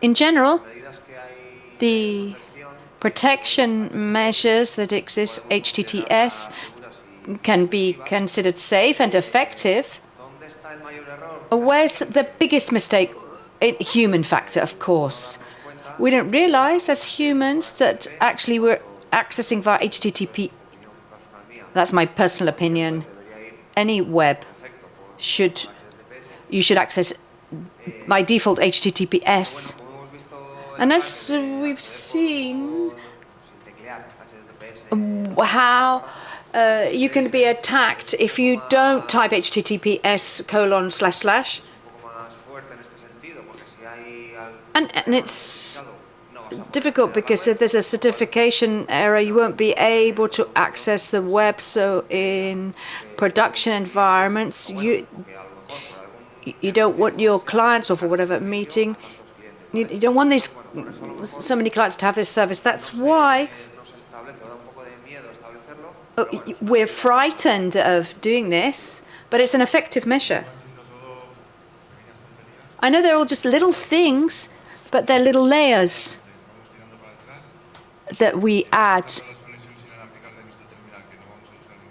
In general, the protection measures that exist, HTTPS, can be considered safe and effective. Where's the biggest mistake? Human factor, of course. We don't realize as humans that actually we're accessing via HTTP. That's my personal opinion. Any web you should access by default HTTPS. And as we've seen, how you can be attacked if you don't type HTTPS://. And it's difficult because if there's a certification error, you won't be able to access the web. So in production environments, you don't want your clients, or for whatever meeting, you don't want so many clients to have this service. That's why we're frightened of doing this, but it's an effective measure. I know they're all just little things, but they're little layers that we add.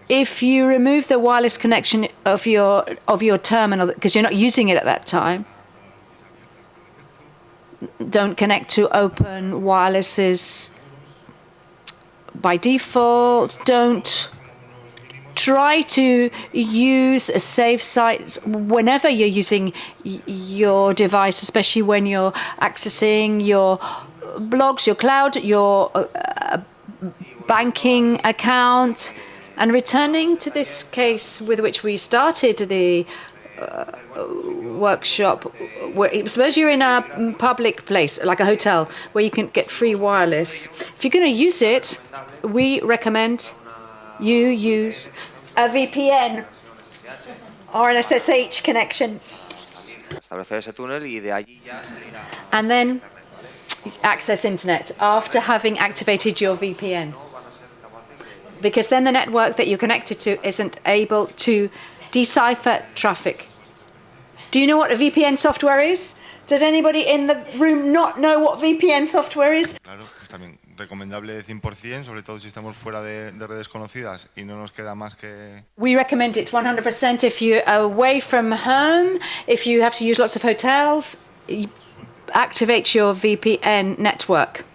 If you remove the wireless connection of your terminal, because you're not using it at that time, don't connect to open wirelesses by default. Don't try to use a safe site whenever you're using your device, especially when you're accessing your blogs, your cloud, your banking account. And returning to this case with which we started the workshop, suppose you're in a public place, like a hotel, where you can get free wireless. If you're going to use it, we recommend you use a VPN or an SSH connection. And then access internet after having activated your VPN. Because then the network that you're connected to isn't able to decipher traffic. Do you know what a VPN software is? Does anybody in the room not know what VPN software is? Claro, pues también recomendable 100%, sobre todo si estamos fuera de redes conocidas y no nos queda más que... We recommend it 100% if you're away from home, if you have to use lots of hotels, you activate your VPN network.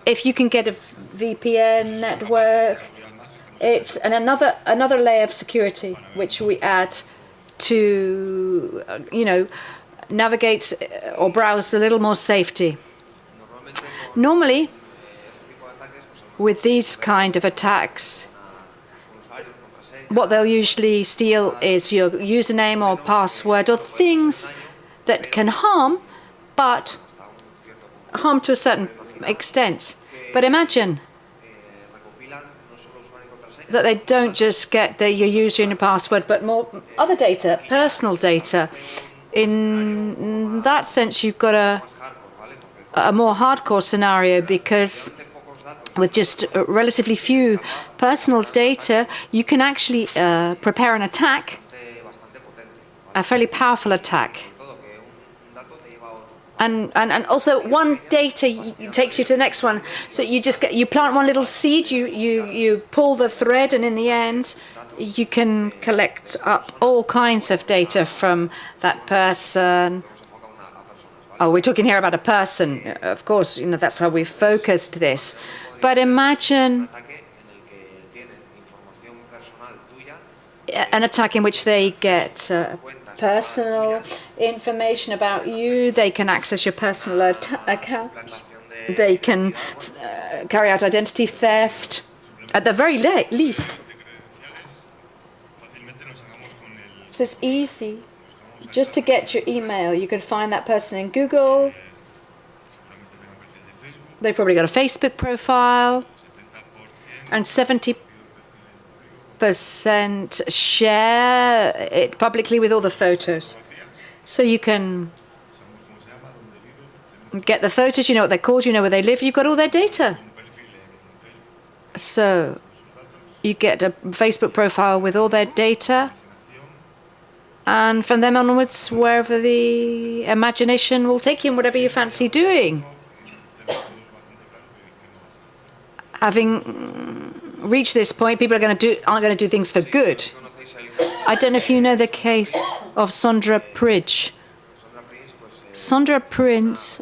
If you can get a VPN network, it's another layer of security which we add to, navigate or browse a little more safety. Normally, with these kind of attacks, what they'll usually steal is your username or password or things that can harm, but harm to a certain extent. But imagine that they don't just get your user and your password, but more other data, personal data. In that sense, you've got a more hardcore scenario, because with just relatively few personal data, you can actually prepare an attack, a fairly powerful attack. And also one data takes you to the next one. So you plant one little seed, you pull the thread, and in the end, you can collect up all kinds of data from that person. Oh, we're talking here about a person. Of course, that's how we've focused this. But imagine an attack in which they get personal information about you. They can access your personal accounts. They can carry out identity theft. At the very least. So it's easy. Just to get your email, you can find that person in Google. They've probably got a Facebook profile. And 70% share it publicly with all the photos. So you can get the photos, you know what they're called, you know where they live, you've got all their data. So you get a Facebook profile with all their data. And from then onwards, wherever the imagination will take you and whatever you fancy doing. Having reached this point, people aren't going to do things for good. I don't know if you know the case of Sondra Pridge. Sondra Prince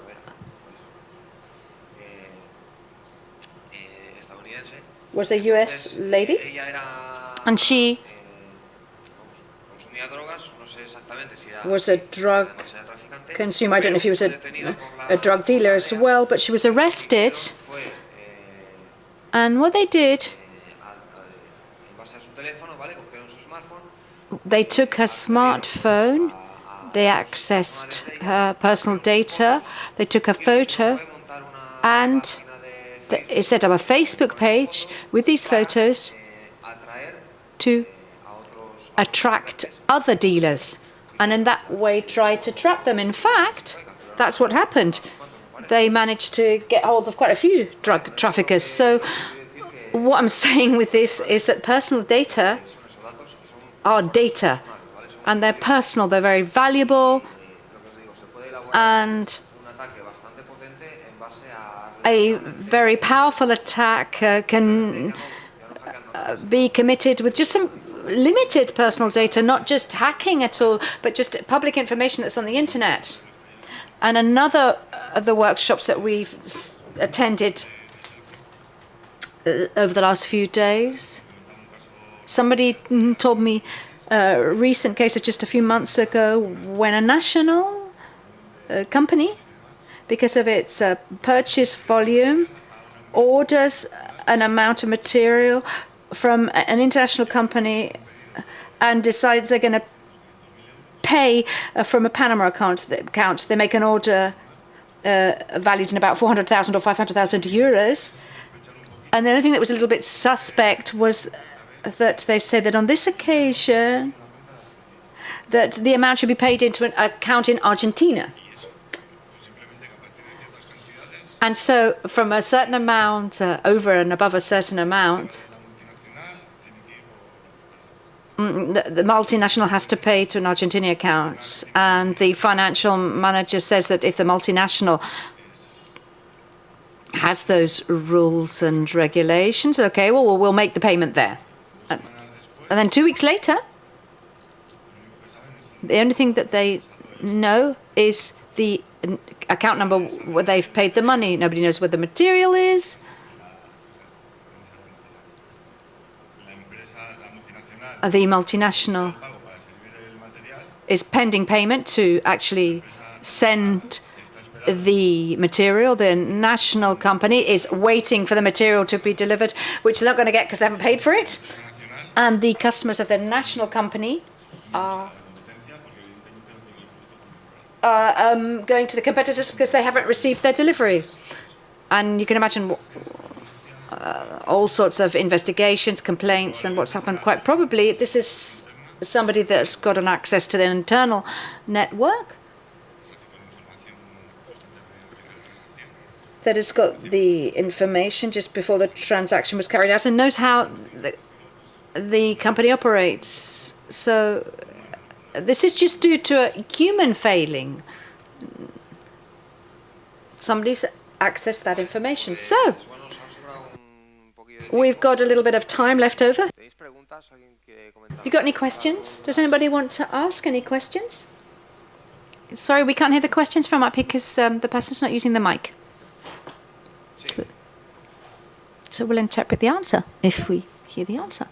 was a US lady, and she was a drug consumer. I don't know if he was a drug dealer as well, but she was arrested. And what they did, they took her smartphone, they accessed her personal data, they took a photo, and they set up a Facebook page with these photos to attract other dealers, and in that way try to trap them. In fact, that's what happened. They managed to get hold of quite a few drug traffickers. So what I'm saying with this is that personal data are data, and they're personal, they're very valuable, and a very powerful attack can be committed with just some limited personal data, not just hacking at all, but just public information that's on the internet. And another of the workshops that we've attended over the last few days, somebody told me a recent case of just a few months ago when a national company, because of its purchase volume, orders an amount of material from an international company and decides they're going to pay from a Panama account. They make an order valued in about 400,000 or 500,000 euros. And the only thing that was a little bit suspect was that they said that on this occasion that the amount should be paid into an account in Argentina. And so from a certain amount, over and above a certain amount, the multinational has to pay to an Argentinian account. And the financial manager says that if the multinational has those rules and regulations, okay, well, we'll make the payment there. And then 2 weeks later, the only thing that they know is the account number where they've paid the money. Nobody knows where the material is. The multinational is pending payment to actually send the material. The national company is waiting for the material to be delivered, which they're not going to get because they haven't paid for it. And the customers of the national company are going to the competitors because they haven't received their delivery. And you can imagine all sorts of investigations, complaints, and what's happened. Quite probably, this is somebody that's got an access to their internal network, that has got the information just before the transaction was carried out and knows how the company operates. So this is just due to a human failing. Somebody's accessed that information. So we've got a little bit of time left over. You got any questions? Does anybody want to ask any questions? Sorry, we can't hear the questions from up here because the person's not using the mic. So we'll interpret the answer if we hear the answer.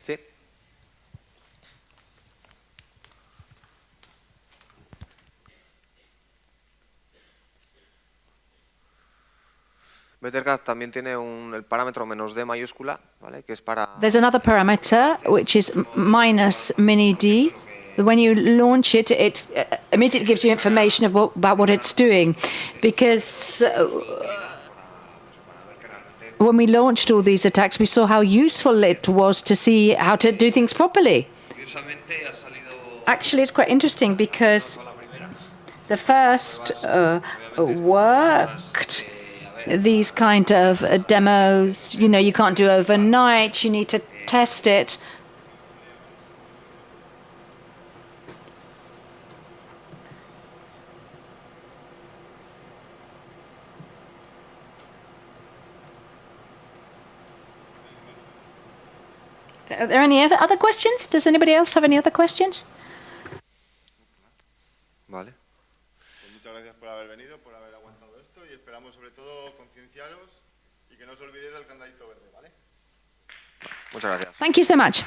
Sí. BetterCat también tiene el parámetro -d mayúscula, ¿vale? Que es para... There's another parameter, which is -d. When you launch it, it immediately gives you information about what it's doing. Because when we launched all these attacks, we saw how useful it was to see how to do things properly. Actually, it's quite interesting because the first worked. These kind of demos, you can't do overnight. You need to test it. Are there any other questions? Does anybody else have any other questions? Vale. Muchas gracias por haber venido, por haber aguantado esto y esperamos sobre todo concienciaros y que no os olvidéis del candadito verde, ¿vale? Muchas gracias. Thank you so much.